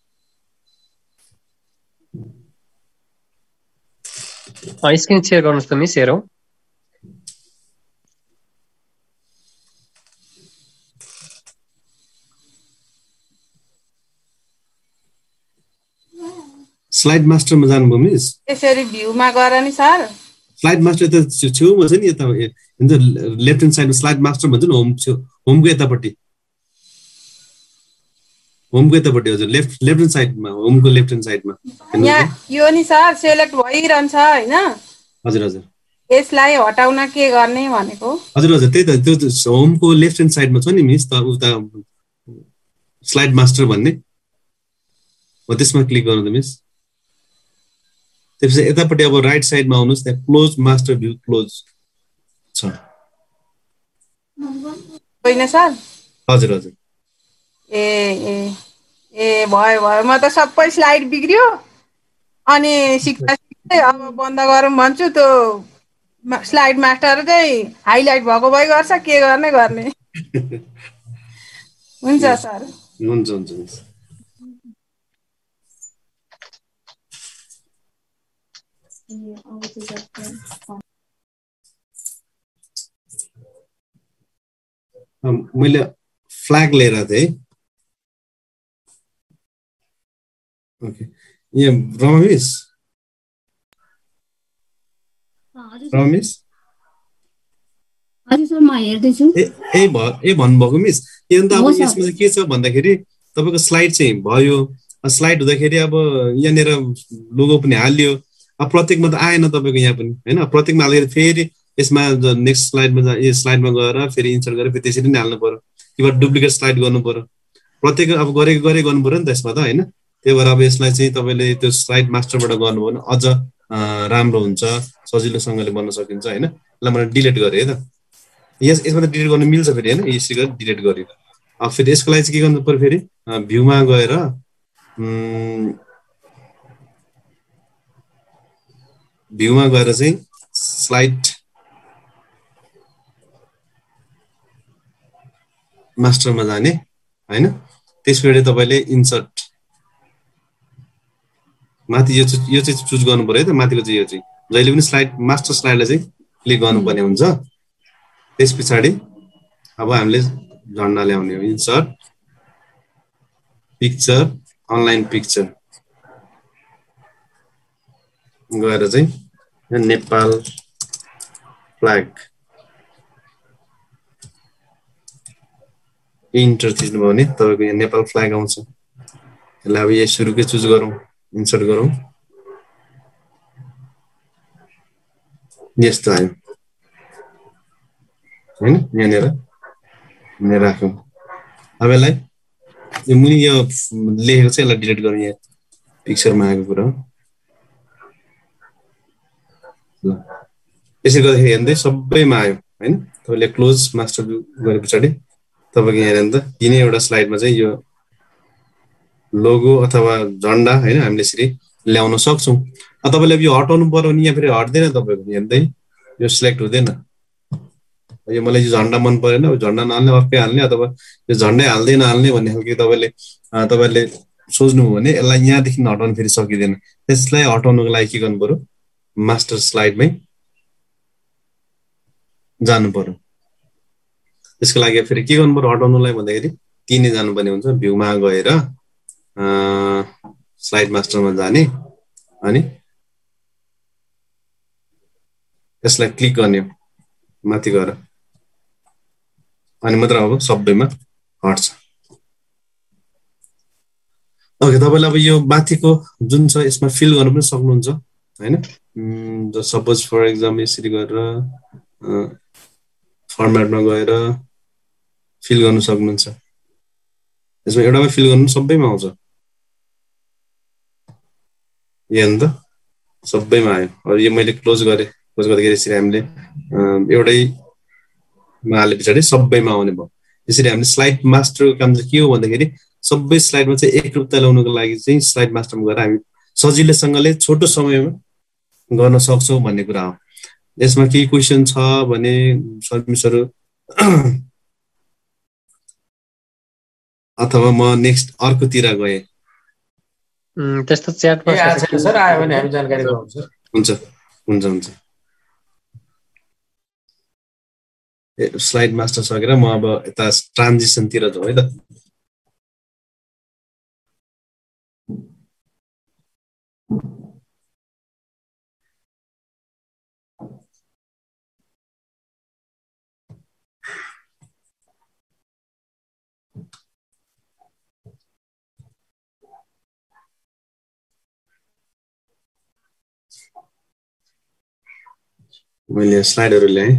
स्क्रिन शेयर गर्नुस् त मिस, हेरौँ। स्लाइड मास्टरमा जानुभयो मिस? यसरी भ्यूमा गएर नि सर। स्लाइड मास्टर त छेउमा छ नि, यता हुन्छ लेफ्ट ह्यान्ड साइडमा स्लाइड मास्टर भन्छ नि, होमको यतापट्टि। होमको यतापट्टि हजुर, लेफ्ट ह्यान्ड साइडमा, होमको लेफ्ट ह्यान्ड साइडमा। यहाँ यो नि सर सेलेक्ट भइरहन्छ हैन? हजुर हजुर। यसलाई हटाउन के गर्ने भनेको? हजुर हजुर, त्यही त, त्यो होमको लेफ्ट ह्यान्ड साइडमा छ नि मिस, त उता स्लाइड मास्टर भन्ने हो, त्यसमा क्लिक गर्नु त मिस। त्यसपछि यतापट्टि अब राइट साइडमा आउनुहोस्, त्यहाँ क्लोज मास्टर भ्यू क्लोज छ। होइन सर? हजुर हजुर। ए भयो म त सबै स्लाइड बिग्रियो। अनि सिक्दै अब बन्द गरौँ भन्छु, त्यो स्लाइड मास्टर चाहिँ हाइलाइट भएको भइ गर्छ, के गर्ने। हुन्छ सर। हुन्छ मिस। मैले फ्ल्याग लिएर थिएँ। ओके, यहाँ रमेश हजुर सर, म हेर्दैछु। भन्नुभएको मिस। अन्त अब यसमा के छ भन्दाखेरि तपाईँको स्लाइड चाहिँ भयो। स्लाइड हुँदाखेरि अब यहाँनिर लोगो पनि हालियो। अब प्रत्येकमा त आएन तपाईँको यहाँ पनि होइन। प्रत्येकमा हाल्दाखेरि फेरि यसमा नेक्स्ट स्लाइडमा गएर फेरि इन्सर्ट गरेर फेरि त्यसरी नै हाल्नु पर्यो। कि डुप्लिकेट स्लाइड गर्नु पर्यो। प्रत्येक अब गरेको गर्नु पर्यो नि त यसमा त होइन। त्यही भएर अब यसलाई चाहिँ तपाईँले त्यो स्लाइड मास्टरबाट गर्नुभयो भने अझ राम्रो हुन्छ, सजिलोसँगले बन्न सकिन्छ होइन। यसलाई मैले डिलिट गरेँ है त। यसमा त डिलिट गर्नु मिल्छ फेरि होइन। यसरी गरेर डिलिट गरेँ। अब फेरि यसको लागि चाहिँ के गर्नु पर्यो, फेरि भ्यूमा गएर चाहिँ स्लाइड मास्टरमा जाने होइन। त्यसपछि तपाईँले इन्सर्ट माथि यो चाहिँ चुज गर्नु पर्यो है त। माथिको चाहिँ यो चाहिँ जहिले पनि स्लाइड मास्टर स्लाइडलाई चाहिँ क्लिक गर्नुपर्ने हुन्छ। त्यस पछाडि अब हामीले झन्डा ल्याउने हो, इन्सर्ट पिक्चर अनलाइन पिक्चर गएर चाहिँ नेपाल फ्ल्याग इन्टर थिच्नुभयो भने तपाईँको यहाँ नेपाल फ्ल्याग आउँछ। यसलाई अब यही सुरुकै चुज गरौँ, इन्सर्ट गरौँ। यस्तो आयो होइन। यहाँनिर राख्यौँ। अब यसलाई यो मुनि यो लेखेको चाहिँ यसलाई डिलिट गरौँ। यहाँ पिक्चरमा आएको कुरा हो। ल यसरी गर्दाखेरि हेर्दै सबैमा आयो। हैन तपाईले क्लोज मास्टर भ्यू गरे पछाडी तपाईको यहाँ हेर्नु त यिनै एउटा स्लाइडमा चाहिँ यो लोगो अथवा झण्डा हैन हामीले यसरी ल्याउन सक्छौं तपाईले यो हटाउनु पर्यो नि यहाँ फेरि हट्दैन तपाईको हेर्दै यो सिलेक्ट हुँदैन यो मलाई यो झण्डा मन परेन झण्डा नहाल्ने अर्कै हाल्ने अथवा यो झण्डै हाल्दै नहाल्ने भन्ने खालको तपाईले सोच्नु हो भने यसलाई यहाँदेखि हटाउन फेरि सकिदैन त्यसलाई हटाउनको लागि के गर्नु पर्यो मास्टर स्लाइडमै जानु पर्यो त्यसको लागि फेरि के गर्नु पर्यो हटाउनलाई भन्दाखेरि तिनै जानुपर्ने हुन्छ भ्यूमा गएर स्लाइड मास्टरमा जाने अनि यसलाई क्लिक गर्ने माथि गएर अनि मात्र अब सबैमा हट्छ ओके तपाईले अब यो माथिको जुन छ यसमा फिल गर्न पनि सक्नुहुन्छ हैन सपोज फर एक्जाम्पल यसरी गरेर फर्मेटमा गएर फिल गर्न सक्नुहुन्छ यसमा एउटामा फिल गर्नु सबैमा आउँछ यहाँ त सबैमा आयो अब यो मैले क्लोज गर्दाखेरि यसरी हामीले एउटैमा हाले पछाडि सबैमा आउने भयो यसरी हामीले स्लाइड मास्टरको काम चाहिँ के हो भन्दाखेरि सबै स्लाइडमा चाहिँ एकरूपता ल्याउनको लागि चाहिँ स्लाइड मास्टरमा गएर हामी सजिलैसँगले छोटो समयमा गर्न सक्छौं भन्ने कुरा हो यसमा के क्वेशन छ भने सर्भिसहरु अथवा म नेक्स्ट अर्कोतिर गए त्यस्तो च्याटमा सर आयो भने हामी जानकारी गराउँछौँ हुन्छ स्लाइड मास्टर सकेर म अब यता ट्रान्जिसन तिर जाउँ है त मैले स्लाइडहरु ल्याएँ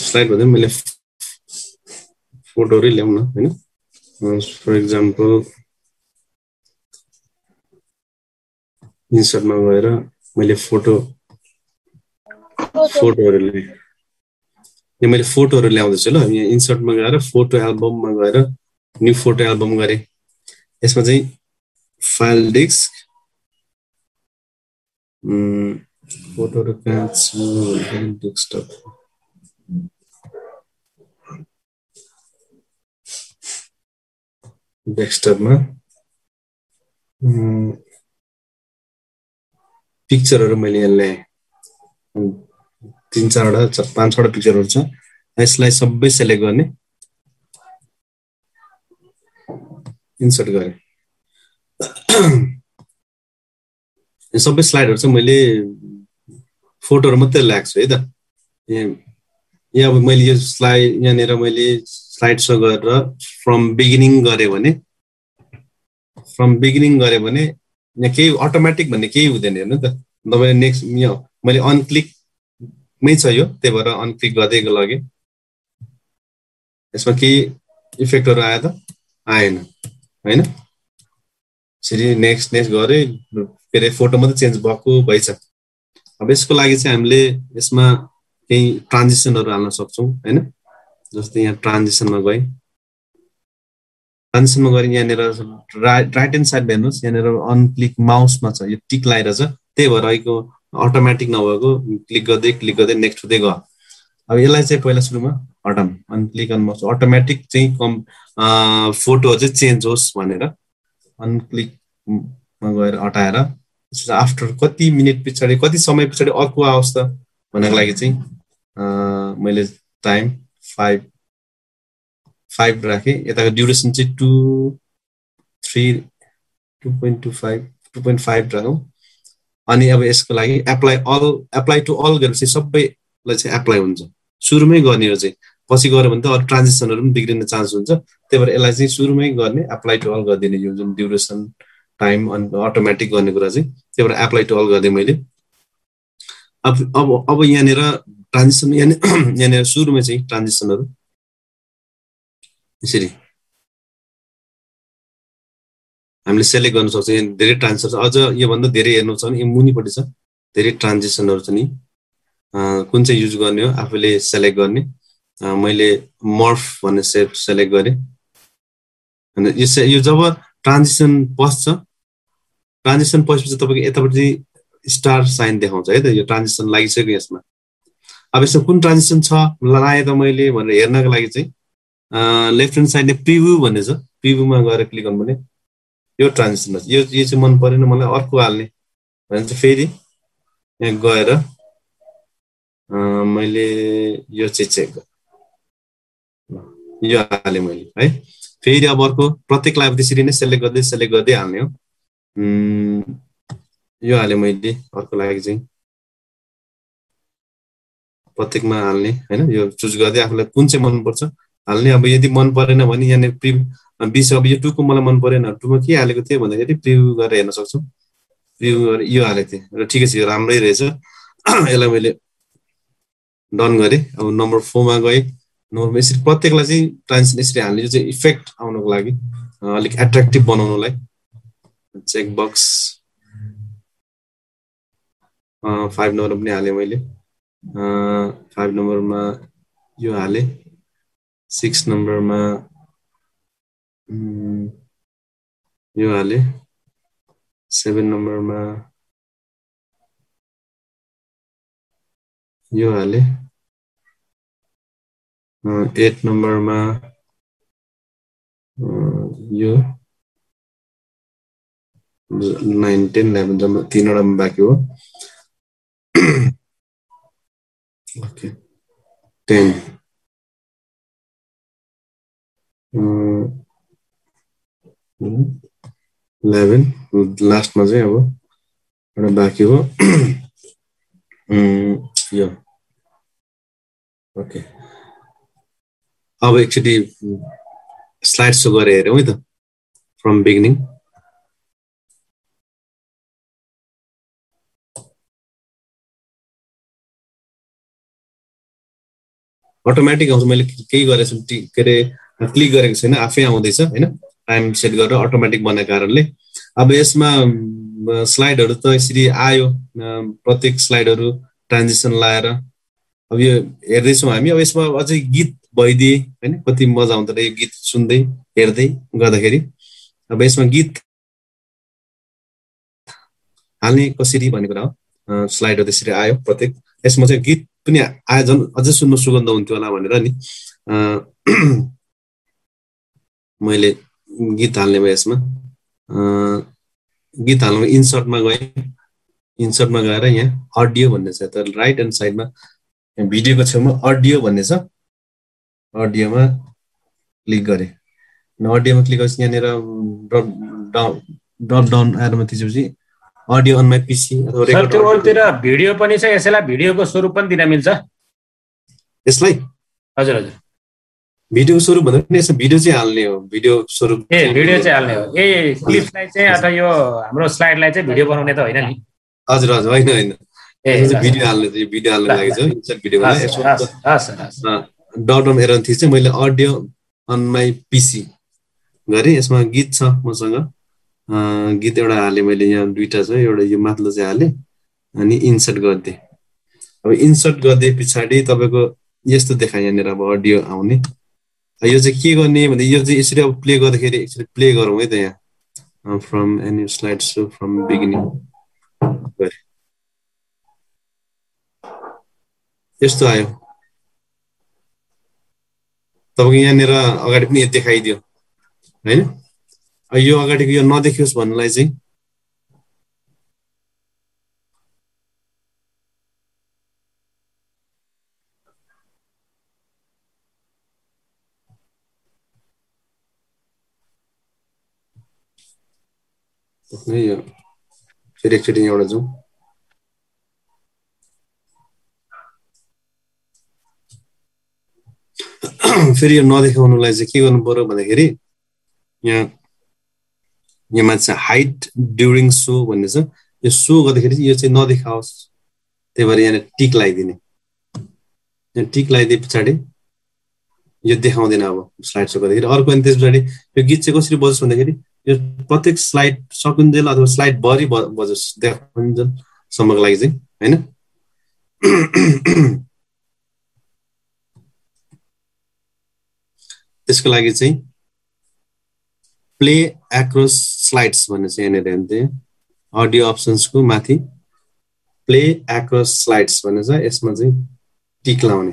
स्लाइड भन्दा मैले फोटोहरु ल्याउँ न हैन फर एक्जाम्पल इन्सर्टमा गएर मैले फोटोहरु ल्याएँ यो मैले फोटोहरु ल्याउँदैछु ल यहाँ इन्सर्टमा गएर फोटो एल्बममा गएर न्यू फोटो एल्बम गरे यसमा चाहिँ फाइल डिस्क फोटोहरु कहाँ छ डेस्कटप डेस्कटपमा पिक्चरहरु मैले यहाँ ल्याएँ 3-4वटा 5-6वटा पिक्चरहरु छ यसलाई सबै सिलेक्ट गर्ने इन्सर्ट गरे यो सबै स्लाइडहरु चाहिँ मैले फोटोहरु मात्रै ल्याएको छु है त यहाँ अब मैले यो स्लाइड यहाँनेर मैले स्लाइड शो गरेर फ्रम बिगिनिङ गरे भने यहाँ केही अटोमेटिक भन्ने केही हुँदैन हेर्नु त तपाईले नेक्स्ट यो मैले अनक्लिकमै छ यो त्यही भएर अनक्लिक गर्दै लगे यसमा केही इफेक्टहरु आयो त आएन हैन यसरी नेक्स्ट गरे फेरि फोटो मात्रै चेन्ज भएको भइछ अब यसको लागि चाहिँ हामीले यसमा केही ट्रान्जिसनहरु हाल्न सक्छौं हैन जस्तै यहाँ ट्रान्जिसनमा गए यहाँनेर राइट ह्यान्ड साइडमा हेर्नुस् यहाँनेर अनक्लिक माउसमा छ यो टिक लागिरहेछ त्यही भएर अहिलेको अटोमेटिक नभएको क्लिक गर्दै नेक्स्ट हुँदै गयो अब यसलाई चाहिँ पहिला सुरुमा हटाउँ अनक्लिक अन माउस अटोमेटिक चाहिँ फोटो चाहिँ चेन्ज होस् भनेर अनक्लिकमा गएर हटाएर आफ्टर कति मिनेट पछाडि कति समय पछाडि अर्को आओस् त भन्नको लागि चाहिँ मैले टाइम 5 राखे यताको ड्युरेसन चाहिँ 2.5 राखौं अनि अब यसको लागि अप्लाई टु अल गरेपछि सबैलाई चाहिँ अप्लाई हुन्छ सुरुमै गर्ने हो चाहिँ पछि गरे भने त अरु ट्रान्जिसनहरु पनि बिग्रिने चान्स हुन्छ त्यही भएर यसलाई चाहिँ सुरुमै गर्ने अप्लाई टु अल गर्दिने यो जुन ड्युरेसन टाइम अनि अटोमेटिक गर्ने कुरा चाहिँ त्यही भएर अप्लाई टु अल गर्दै मैले अब यहाँनेर ट्रान्जिसन यहाँनेर सुरुमै चाहिँ ट्रान्जिसनहरु यसरी हामीले सिलेक्ट गर्न सक्छौं यहाँ धेरै ट्रान्जिसन छ अझ यो भन्दा धेरै हेर्नु छ भने यो मुनिपटि छ धेरै ट्रान्जिसनहरु छ नि कुन चाहिँ युज गर्ने हो आफूले सेलेक्ट गर्ने मैले मर्फ भन्ने सेप सेलेक्ट गरे अनि यो जब ट्रान्जिसन पस्छ ट्रान्जिसन पसेपछि तपाईको यतापट्टि स्टार साइन देखाउँछ है त यो ट्रान्जिसन लागिसक्यो यसमा अब यसमा कुन ट्रान्जिसन छ लगाए त मैले भनेर हेर्नको लागि चाहिँ लेफ्ट ह्यान्ड साइडले प्रिभ्यू भन्ने छ प्रिभ्यूमा गएर क्लिक गर्नु भने यो ट्रान्जिसन यो चाहिँ मन परेन मलाई अर्को हाल्ने भने चाहिँ फेरि यहाँ गएर मैले यो चाहिँ चेक यो हाले मैले है फेरि अब अर्को प्रत्येकलाई त्यसरी नै सेलेक्ट गर्दै हाल्ने हो यो हाले मैले अर्को लागि चाहिँ प्रत्येकमा हाल्ने हैन यो चुज गर्दै आफुलाई कुन चाहिँ मन पर्छ हाल्ने अब यदि मन परेन भने यहाँ प्रिभ्यू अब यो 2 को मलाई मन परेन 2 मा के हालेको थिए भन्दाखेरि प्रिभ्यू गरेर हेर्न सक्छौ प्रिभ्यू गरेर यो हालेको थिए र ठिकै छ यो राम्रै रहेछ यसलाई मैले डन गरे अब नम्बर 4 मा गए नम्बर यसरी प्रत्येकलाई चाहिँ ट्रान्जिसन यसरी हाल्ने यो चाहिँ इफेक्ट आउनको लागि अलिक एट्र्याक्टिभ बनाउनलाई चेक बक्स 5 नम्बर पनि हाले मैले 5 नम्बरमा यो हाले 6 नम्बरमा यो हाले 7 नम्बरमा यो हाले 8 नम्बरमा यो 9 10 11 जम्मा 3 वटा बाँकी हो ओके 10 11 लास्टमा चाहिँ अब एउटा बाँकी हो यो ओके अब एकचोटि स्लाइड शो गरेर हेरौँ है त फ्रम बिगिनिङ अटोमेटिक आउँछ मैले केही गरेछु के रे क्लिक गरेको छैन आफै आउँदैछ हैन टाइम सेट गरेर अटोमेटिक बनाएको कारणले अब यसमा स्लाइडहरु त यसरी आयो प्रत्येक स्लाइडहरु ट्रान्जिसन लाएर अब यो हेर्दै छौं हामी अब यसमा अझै गीत भइदिए हैन कति मजा आउँछ यो गीत सुन्दै हेर्दै गर्दाखेरि अब यसमा गीत हाल्ने कसरी भन्ने कुरा हो स्लाइडहरु त्यसरी आयो प्रत्येक यसमा चाहिँ गीत पनि आए जन अझै सुन्न सुगन्ध हुन्थ्यो होला भनेर नि मैले गीत हाल्ने भए यसमा गीत हाल्नु इन्सर्टमा गए इन्सर्टमा गएर यहाँ अडियो भन्ने छ त राइट ह्यान्ड साइडमा भिडियोको छेउमा अडियो भन्ने छ अडियोमा क्लिक गरे अडियोमा क्लिक गरेपछि यहाँनिर ड्रप डाउन आएरमा त्यसपछि अडियो अन माई पीसी अथवा रेकर्ड त्यो अरूतिर भिडियो पनि छ यसैलाई भिडियोको स्वरूप पनि दिन मिल्छ यसलाई हजुर हजुर भिडियो स्वरूप भन्दा पनि यसमा भिडियो चाहिँ हाल्ने हो भिडियो स्वरूप भिडियो चाहिँ हाल्ने हो क्लिपलाई चाहिँ अथवा यो हाम्रो स्लाइडलाई चाहिँ भिडियो बनाउने त होइन नि हजुर हजुर होइन होइन भिडियो हाल्ने भिडियो हाल्न लागि छ इन्सर्ट भिडियो भने डट अन एरर थियो चाहिँ मैले अडियो अन माई पीसी गरे यसमा गीत छ मसँग गीत एउटा हाले मैले यहाँ दुईटा छ एउटा यो माथिल्लो चाहिँ हाले अनि इन्सर्ट गर्दै अब इन्सर्ट गर्दै पछाडी तपाईको यस्तो देखाए यहाँनिर अब अडियो आउने यो चाहिँ के गर्ने भन्दा यो चाहिँ यसरी अब प्ले गर्दाखेरि एकचोटि प्ले गरौँ है त यहाँ from any slide so from beginning गरे यस्तो आयो तपाईको यहाँनिर अगाडि पनि देखाइदियो हैन यो अगाडिको यो नदेखियोस् भन्नलाई चाहिँ यो फेरि एकचोटि एउटा जाउँ फेरि यो नदेखाउनुलाई चाहिँ के गर्नु पर्यो भन्दाखेरि यहाँ माथि हाइड ड्युरिङ सो भन्ने छ यो सो गर्दाखेरि यो चाहिँ नदेखाओस् त्यही भएर यहाँ टिक लगाइदिने यहाँ टिक लगाइदिए पछाडि यो देखाउँदैन अब स्लाइड सो गर्दाखेरि अर्को अनि त्यस पछाडि यो गीत चाहिँ कसरी बजोस् भन्दाखेरि यो प्रत्येक स्लाइड सकुन्जेल अथवा स्लाइड भरि बजोस् देखाउन्जेल सम्मको लागि चाहिँ हैन। त्यसको लागि चाहिँ प्ले एक्रस स्लाइड्स भन्ने चाहिँ यहाँनिर हेर्दै अडियो अप्सन्सको माथि प्ले एक्रस स्लाइड्स भन्ने छ। यसमा चाहिँ टिक लाउने,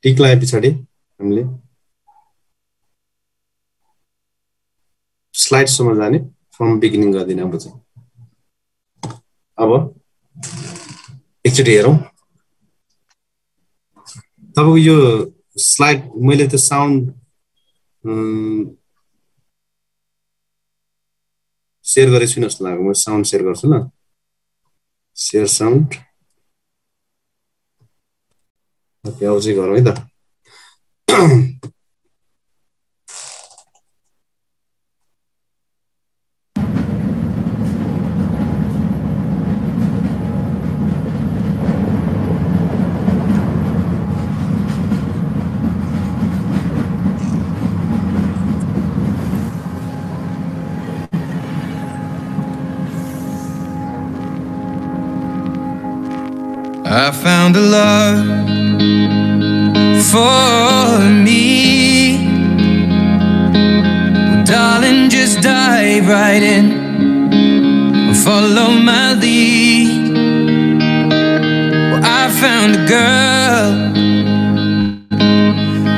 टिक लाए पछाडि हामीले स्लाइड्ससम्म जाने, फ्रम बिगिनिङ गर्दिन। अब चाहिँ अब एकचोटि हेरौँ। तपाईँको यो स्लाइड मैले त्यो साउन्ड सेयर गरेको छुइनँ जस्तो लाग्यो। म साउन्ड सेयर गर्छु ल, सेयर साउन्ड। ओके, अब चाहिँ गरौँ है त। I found a love for me. Well, darling, just dive right in and follow my lead. Well, I found a girl,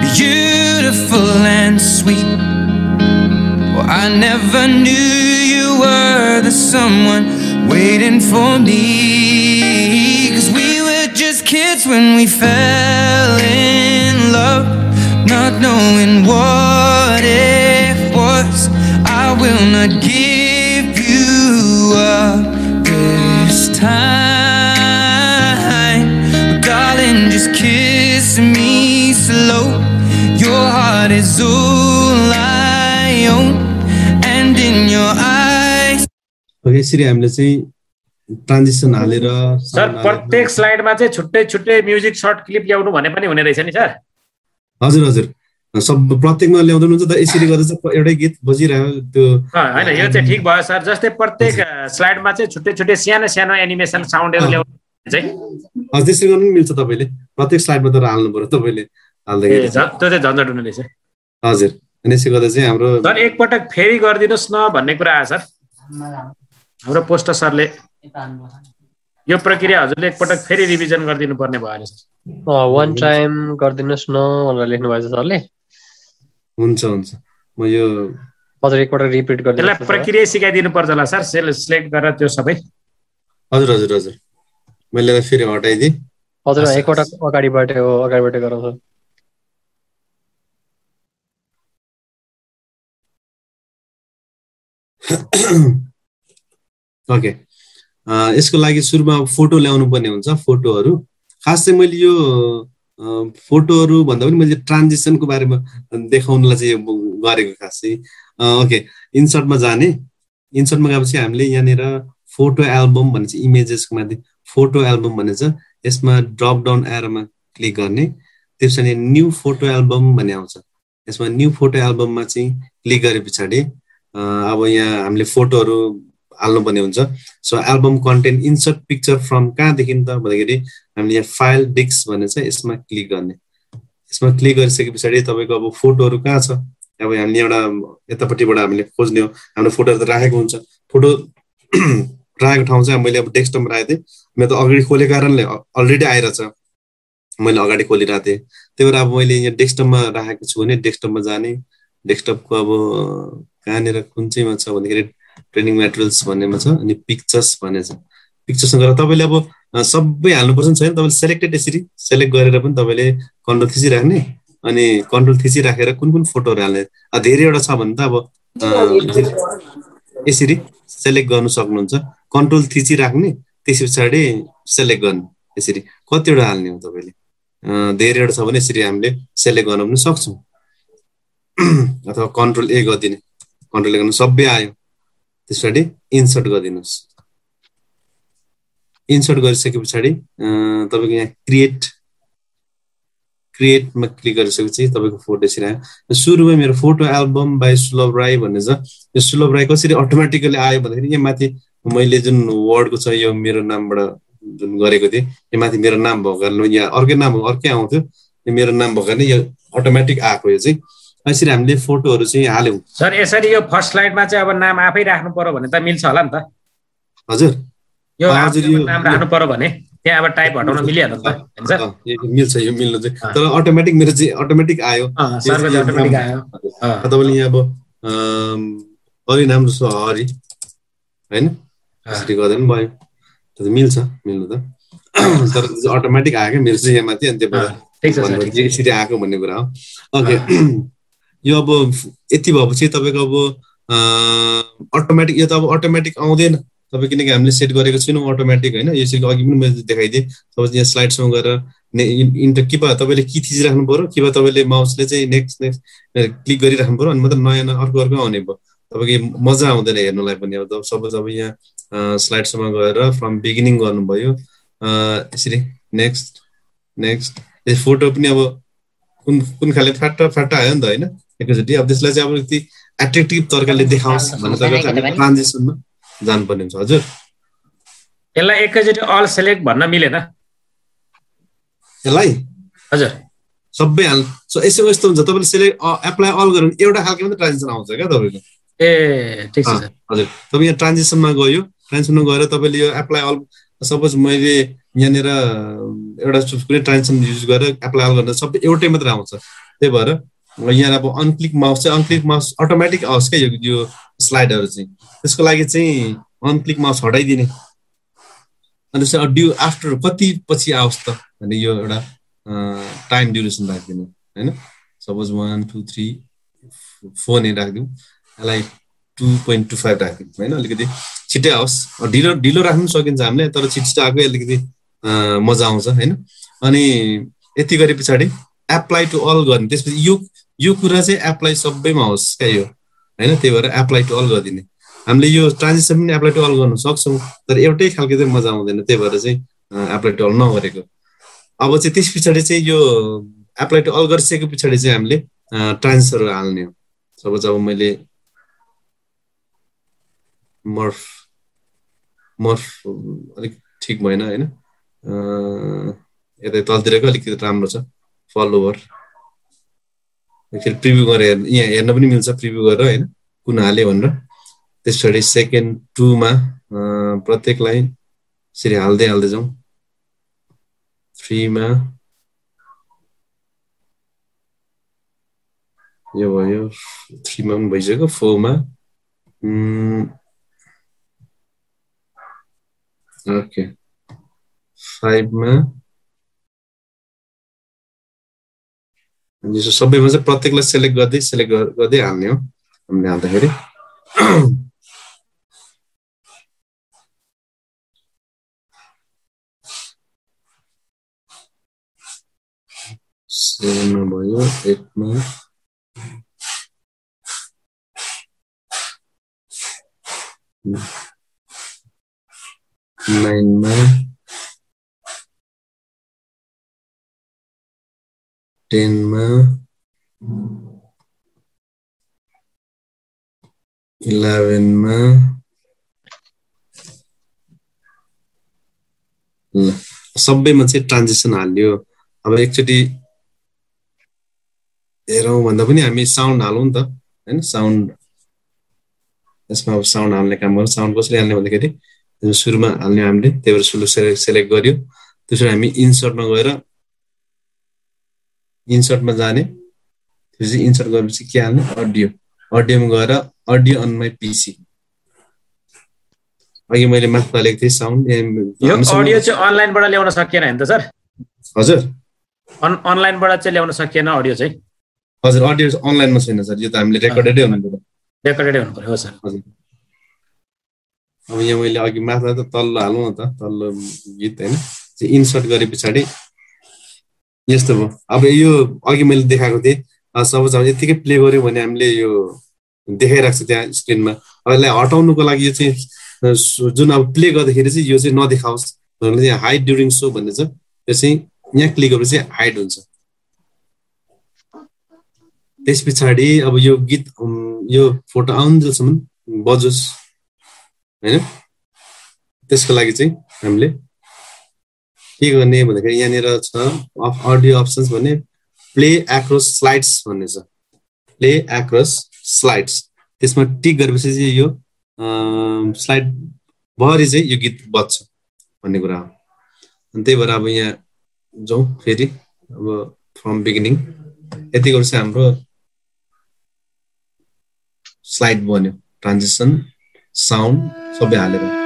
beautiful and sweet. Well, I never knew you were the someone waiting for me. 'Cause we were just kids when we fell in love, not knowing what it was. I will not give you up this time. Darling, just kiss me slow. Your heart is all I own, and in your eyes. Okay, Siri, हामीले चाहिँ transition हालेर sir प्रत्येक स्लाइडमा चाहिँ छुट्टै छुट्टै music short clip ल्याउनु भने पनि हुने रहेछ नि सर। हजुर हजुर, सब प्रत्येकमा ल्याउँदै हुन्छ त। यसरी गर्दा चाहिँ एउटै गीत बजिरह्यो त्यो हैन, यो चाहिँ ठिक भयो सर। जस्तै प्रत्येक स्लाइडमा चाहिँ छुट्टै छुट्टै सानो सानो एनिमेसन साउन्डहरु ल्याउनु चाहिँ हजुर त्यसरी गर्नु पनि मिल्छ। तपाईले प्रत्येक स्लाइडमा त हाल्नु पर्यो, तपाईले हाल्दाखेरि त्यो चाहिँ झन्झट हुने रहेछ। हजुर, अनि यसो गर्दा चाहिँ हाम्रो सर एकपटक फेरि गरिदिनुस् न भन्ने कुरा आयो सर हाम्रो पोस्टर सरले। यो प्रक्रिया हजुरले एकपटक फेरि रिभिजन गरिदिनु पर्ने भयो नि सर। वान टाइम गरिदिनुस् न भनेर लेख्नु भएको छ सरले। हुन्छ हुन्छ, म यो हजुर एकपटक रिपिट गरिदिनु। यसलाई प्रक्रिया सिकाइदिनु पर्छ होला सर, सिलेक्ट गरेर त्यो सबै। हजुर हजुर हजुर, मैले फेरि हटाइदिए। हजुर एकपटक अगाडिबाट गरौँ सर। ओके, यसको लागि सुरुमा फोटो ल्याउनु पर्ने हुन्छ। फोटोहरू खास चाहिँ मैले यो फोटोहरू भन्दा पनि मैले ट्रान्जिसनको बारेमा देखाउनलाई चाहिँ गरेको खास चाहिँ। ओके, इन्सर्टमा जाने, इन्सर्टमा गएपछि हामीले यहाँनिर फोटो एल्बम भन्ने चाहिँ इमेजेसको माथि फोटो एल्बम भन्ने छ। यसमा ड्रप डाउन एरोमा क्लिक गर्ने, त्यसपछि न्यू फोटो एल्बम भन्ने आउँछ। यसमा न्यू फोटो एल्बममा चाहिँ क्लिक गरे पछाडि अब यहाँ हामीले फोटोहरू हाल्नुपर्ने हुन्छ। So album content insert picture from कहाँदेखि त भन्दाखेरि हामीले यहाँ फाइल डिस्क भन्ने छ, यसमा क्लिक गर्ने। यसमा क्लिक गरिसके पछाडि तपाईँको अब फोटोहरू कहाँ छ, अब हामीले एउटा यतापट्टिबाट हामीले खोज्ने हो। हाम्रो फोटोहरू त राखेको हुन्छ, फोटो राखेको ठाउँ चाहिँ मैले अब डेस्कटपमा राखेको थिएँ। मैले त अगाडि खोलेको कारणले अलरेडी आइरहेछ, मैले अगाडि खोलिरहेको थिएँ। त्यही भएर अब मैले यहाँ डेस्कटपमा राखेको छु भने डेस्कटपमा जाने, डेस्कटपको अब कहाँनिर कुन चाहिँमा छ भन्दाखेरि ट्रेनिङ मेटेरियल्स भन्नेमा छ, अनि पिक्चर्स भन्ने छ। पिक्चर्समा गएर तपाईँले अब सबै हाल्नुपर्छ नि छैन, तपाईँले सेलेक्टेड यसरी सेलेक्ट गरेर पनि तपाईँले कन्ट्रोल थिचिराख्ने, अनि कन्ट्रोल थिचिराखेर कुन कुन फोटोहरू हाल्ने। धेरैवटा छ भने त अब यसरी सेलेक्ट गर्नु सक्नुहुन्छ। कन्ट्रोल थिचिराख्ने, त्यस पछाडि सेलेक्ट गर्ने, यसरी कतिवटा हाल्ने हो तपाईँले। धेरैवटा छ भने यसरी हामीले सेलेक्ट गर्न पनि सक्छौँ, अथवा कन्ट्रोल ए गरिदिने, कन्ट्रोल ए गर्नु सबै आयो। त्यस पछाडि इन्सर्ट गरिदिनुहोस्। इन्सर्ट गरिसके पछाडि तपाईँको यहाँ क्रिएटमा क्लिक गरिसकेपछि तपाईँको फोटो यसरी आयो। सुरुमा मेरो फोटो एल्बम बाई सुलभ राई भन्ने छ। यो सुलभ राई कसरी अटोमेटिकली आयो भन्दाखेरि यहाँ माथि मैले जुन वर्डको छ यो मेरो नामबाट जुन गरेको थिएँ यो माथि मेरो नाम भएको कारणले यहाँ अर्कै नाम अर्कै आउँथ्यो यो मेरो नाम भएको कारणले यो अटोमेटिक आएको यो चाहिँ यसरी हामीले फोटोहरू चाहिँ हाल्यौँ सर यसरी यो फर्स्ट स्लाइडमा चाहिँ अब नाम आफै राख्नु पर्यो भने त मिल्छ होला नि त हजुर यो नाम राख्नु पर्यो भने त्यहाँ अब टाइप हटाउन मिलिहाल्छ नि त मिल्छ यो मिल्नु चाहिँ तर अटोमेटिक मेरो चाहिँ अटोमेटिक आयो अटोमेटिक आयो तपाईँले यहाँ अब हरि नाम जस्तो हरि होइन यसरी गर्दा पनि भयो त्यो मिल्छ मिल्नु त तर अटोमेटिक आयो क्या मेरो चाहिँ यहाँ माथि अनि त्यो यसरी आएको भन्ने कुरा हो ओके यो अब यति भएपछि तपाईँको अब अटोमेटिक यो त अब अटोमेटिक आउँदैन तपाईँ किनकि हामीले सेट गरेको छैनौँ अटोमेटिक होइन यसरी अघि पनि मैले देखाइदिएँ तपाईँ यहाँ स्लाइडसँग गएर कि भयो तपाईँले कि थिचिराख्नु पऱ्यो कि भयो तपाईँले माउसले चाहिँ नेक्स्ट क्लिक गरिराख्नु पऱ्यो अनि मात्र नयाँ अर्को आउने भयो तपाईँको मजा आउँदैन हेर्नुलाई पनि अब सपोज अब यहाँ स्लाइडसम्म गएर फ्रम बिगिनिङ गर्नुभयो यसरी नेक्स्ट फोटो पनि अब कुन खाले फाटा आयो नि त होइन एकैचोटि अब त्यसलाई चाहिँ अब यति एट्र्याक्टिभ तरिकाले देखाओस् भनेर ट्रान्जेक्सनमा जानुपर्ने हुन्छ हजुर यसलाई एकैचोटि अल सेलेक्ट भन्न मिलेन यसलाई हजुर सबै हाल यसो यस्तो हुन्छ तपाईँले सेलेक्ट एप्लाई अल गर्नु एउटा खालको मात्रै ट्रान्जेक्सन आउँछ क्या तपाईँको ए ठिक छ हजुर तपाईँ यहाँ ट्रान्जेक्सनमा गयो ट्रान्जेक्सनमा गएर तपाईँले यो एप्लाई अल सपोज मैले यहाँनिर एउटा कुनै ट्रान्जेक्सन युज गरेर एप्लाई अल गर्दा सबै एउटै मात्रै आउँछ त्यही भएर यहाँ अब अनक्लिक माउस अटोमेटिक आओस् क्या यो स्लाइडहरू चाहिँ त्यसको लागि चाहिँ अनक्लिक माउस हटाइदिने अनि त्यसलाई ड्यु आफ्टर कति पछि आओस् त भने यो एउटा टाइम ड्युरेसन राखिदिनु होइन सपोज 1 2 3 4 नै राखिदिउँ यसलाई 2.25 राखिदिउँ होइन अलिकति छिट्टै आओस् ढिलो राख्नु सकिन्छ हामीले तर छिटो आएको अलिकति मजा आउँछ होइन अनि यति गरे पछाडि एप्लाई टु अल गर्ने त्यसपछि यो कुरा चाहिँ एप्लाई सबैमा होस् क्या यो होइन त्यही भएर एप्लाई टु अल गरिदिने हामीले यो ट्रान्जेक्सन पनि एप्लाई टु अल गर्न सक्छौँ तर एउटै खालको चाहिँ मजा आउँदैन त्यही भएर चाहिँ एप्लाई टु अल नगरेको अब चाहिँ त्यस पछाडि चाहिँ यो एप्लाई टु अल गरिसके पछाडि चाहिँ हामीले ट्रान्जेक्सनहरू हाल्ने हो सपोज अब मैले मर्फ अलिक ठिक भएन होइन यता तलतिरको अलिकति राम्रो छ फलोवर एकचोटि प्रिभ्यू गरेर यहाँ हेर्न पनि मिल्छ प्रिभ्यू गरेर होइन कुन हाल्यो भनेर त्यस पछाडि सेकेन्ड 2 मा प्रत्येकलाई यसरी हाल्दै जाउँ 3 मा यो भयो 3 मा पनि भइसक्यो 4 मा ओके 5 मा यसो सबैमा चाहिँ प्रत्येकलाई सेलेक्ट गर्दै हाल्ने हो हामीले हाल्दाखेरि सेभेनमा भयो 8 मा 9 मा 10 मा 11 मा सबैमा चाहिँ ट्रान्जेक्सन हाल्यो अब एकचोटि हेरौँ भन्दा पनि हामी साउन्ड हालौँ नि त हैन साउन्ड यसमा अब साउन्ड हाल्ने काम गर्छ साउन्ड कसरी हाल्ने भन्दाखेरि सुरुमा हाल्ने हामीले त्यही भएर सुरु सेलेक्ट गर्यो त्यसपछि हामी इन्सर्टमा गएर इन्सर्टमा जाने त्यसपछि इन्सर्ट गरेपछि के हाल्ने अडियोमा गएर अडियो अन माई पीसी अघि मैले माथि हालेको थिएँ साउन्ड यो अडियो चाहिँ अनलाइनबाट ल्याउन सकिएन हैन त सर हजुर अनलाइनबाट चाहिँ ल्याउन सकिएन अडियो चाहिँ हजुर अडियो अनलाइनमा छैन सर यो त हामीले रेकर्डेडै हुनु पर्यो हो सर हजुर अब यहाँ मैले अघि माथि त तल्लो हालौँ न त तल्लो गीत हैन चाहिँ इन्सर्ट गरे पछाडि यस्तो भयो अब यो अघि मैले देखाएको थिएँ सपोज अब यतिकै प्ले गर्यो भने हामीले यो देखाइरहेको छ त्यहाँ स्क्रिनमा अब यसलाई हटाउनुको लागि यो चाहिँ जुन अब प्ले गर्दाखेरि चाहिँ यो चाहिँ नदेखाओस् भन्ने चाहिँ हाइड ड्युरिङ सो भन्ने छ यो चाहिँ यहाँ क्लिक गरेपछि हाइड हुन्छ त्यस पछाडि अब यो गीत यो फोटो आउन्जेलसम्म बजोस् हैन त्यसको लागि चाहिँ हामीले के गर्ने भन्दाखेरि यहाँनिर छ अडियो अप्सन्स भन्ने प्ले एक्रस स्लाइड्स भन्ने छ प्ले एक्रस स्लाइड्स त्यसमा टिक गरेपछि चाहिँ यो स्लाइड भरि चाहिँ यो गीत बज्छ भन्ने कुरा हो अनि त्यही भएर अब यहाँ जाउँ फेरि अब फ्रम बिगिनिङ यति गर्छ हाम्रो स्लाइड बन्यो ट्रान्जिसन साउन्ड सबै हालेर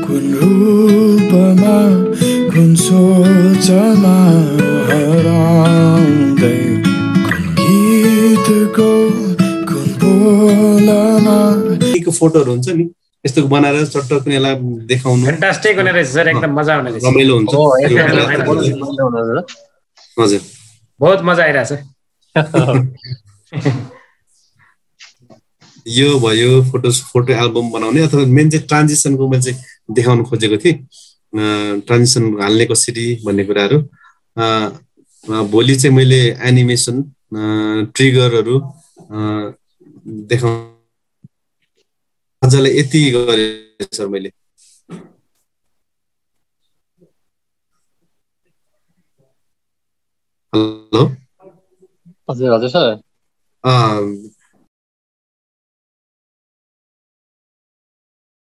कुन रूपमा कुन सोचमा हराउँदै कुन गीतको कुन बोलमा फोटोहरु हुन्छ नि यस्तो बनाएर चट्ट कुन यसलाई देखाउनु फ्यान्टास्टिक हुने रहेछ सर एकदम मजा आउने रहेछ रमाइलो हुन्छ हजुर बहुत मजा आइरहेछ यो भयो फोटो एल्बम बनाउने अथवा मेन चाहिँ ट्रान्जिसनको मैले चाहिँ देखाउन खोजेको थिएँ ट्रान्जिसन हाल्ने कसरी भन्ने कुराहरू भोलि चाहिँ मैले एनिमेसन ट्रिगरहरू देखाउन आजलाई यति गरेँ सर मैले हजुर हजुर सर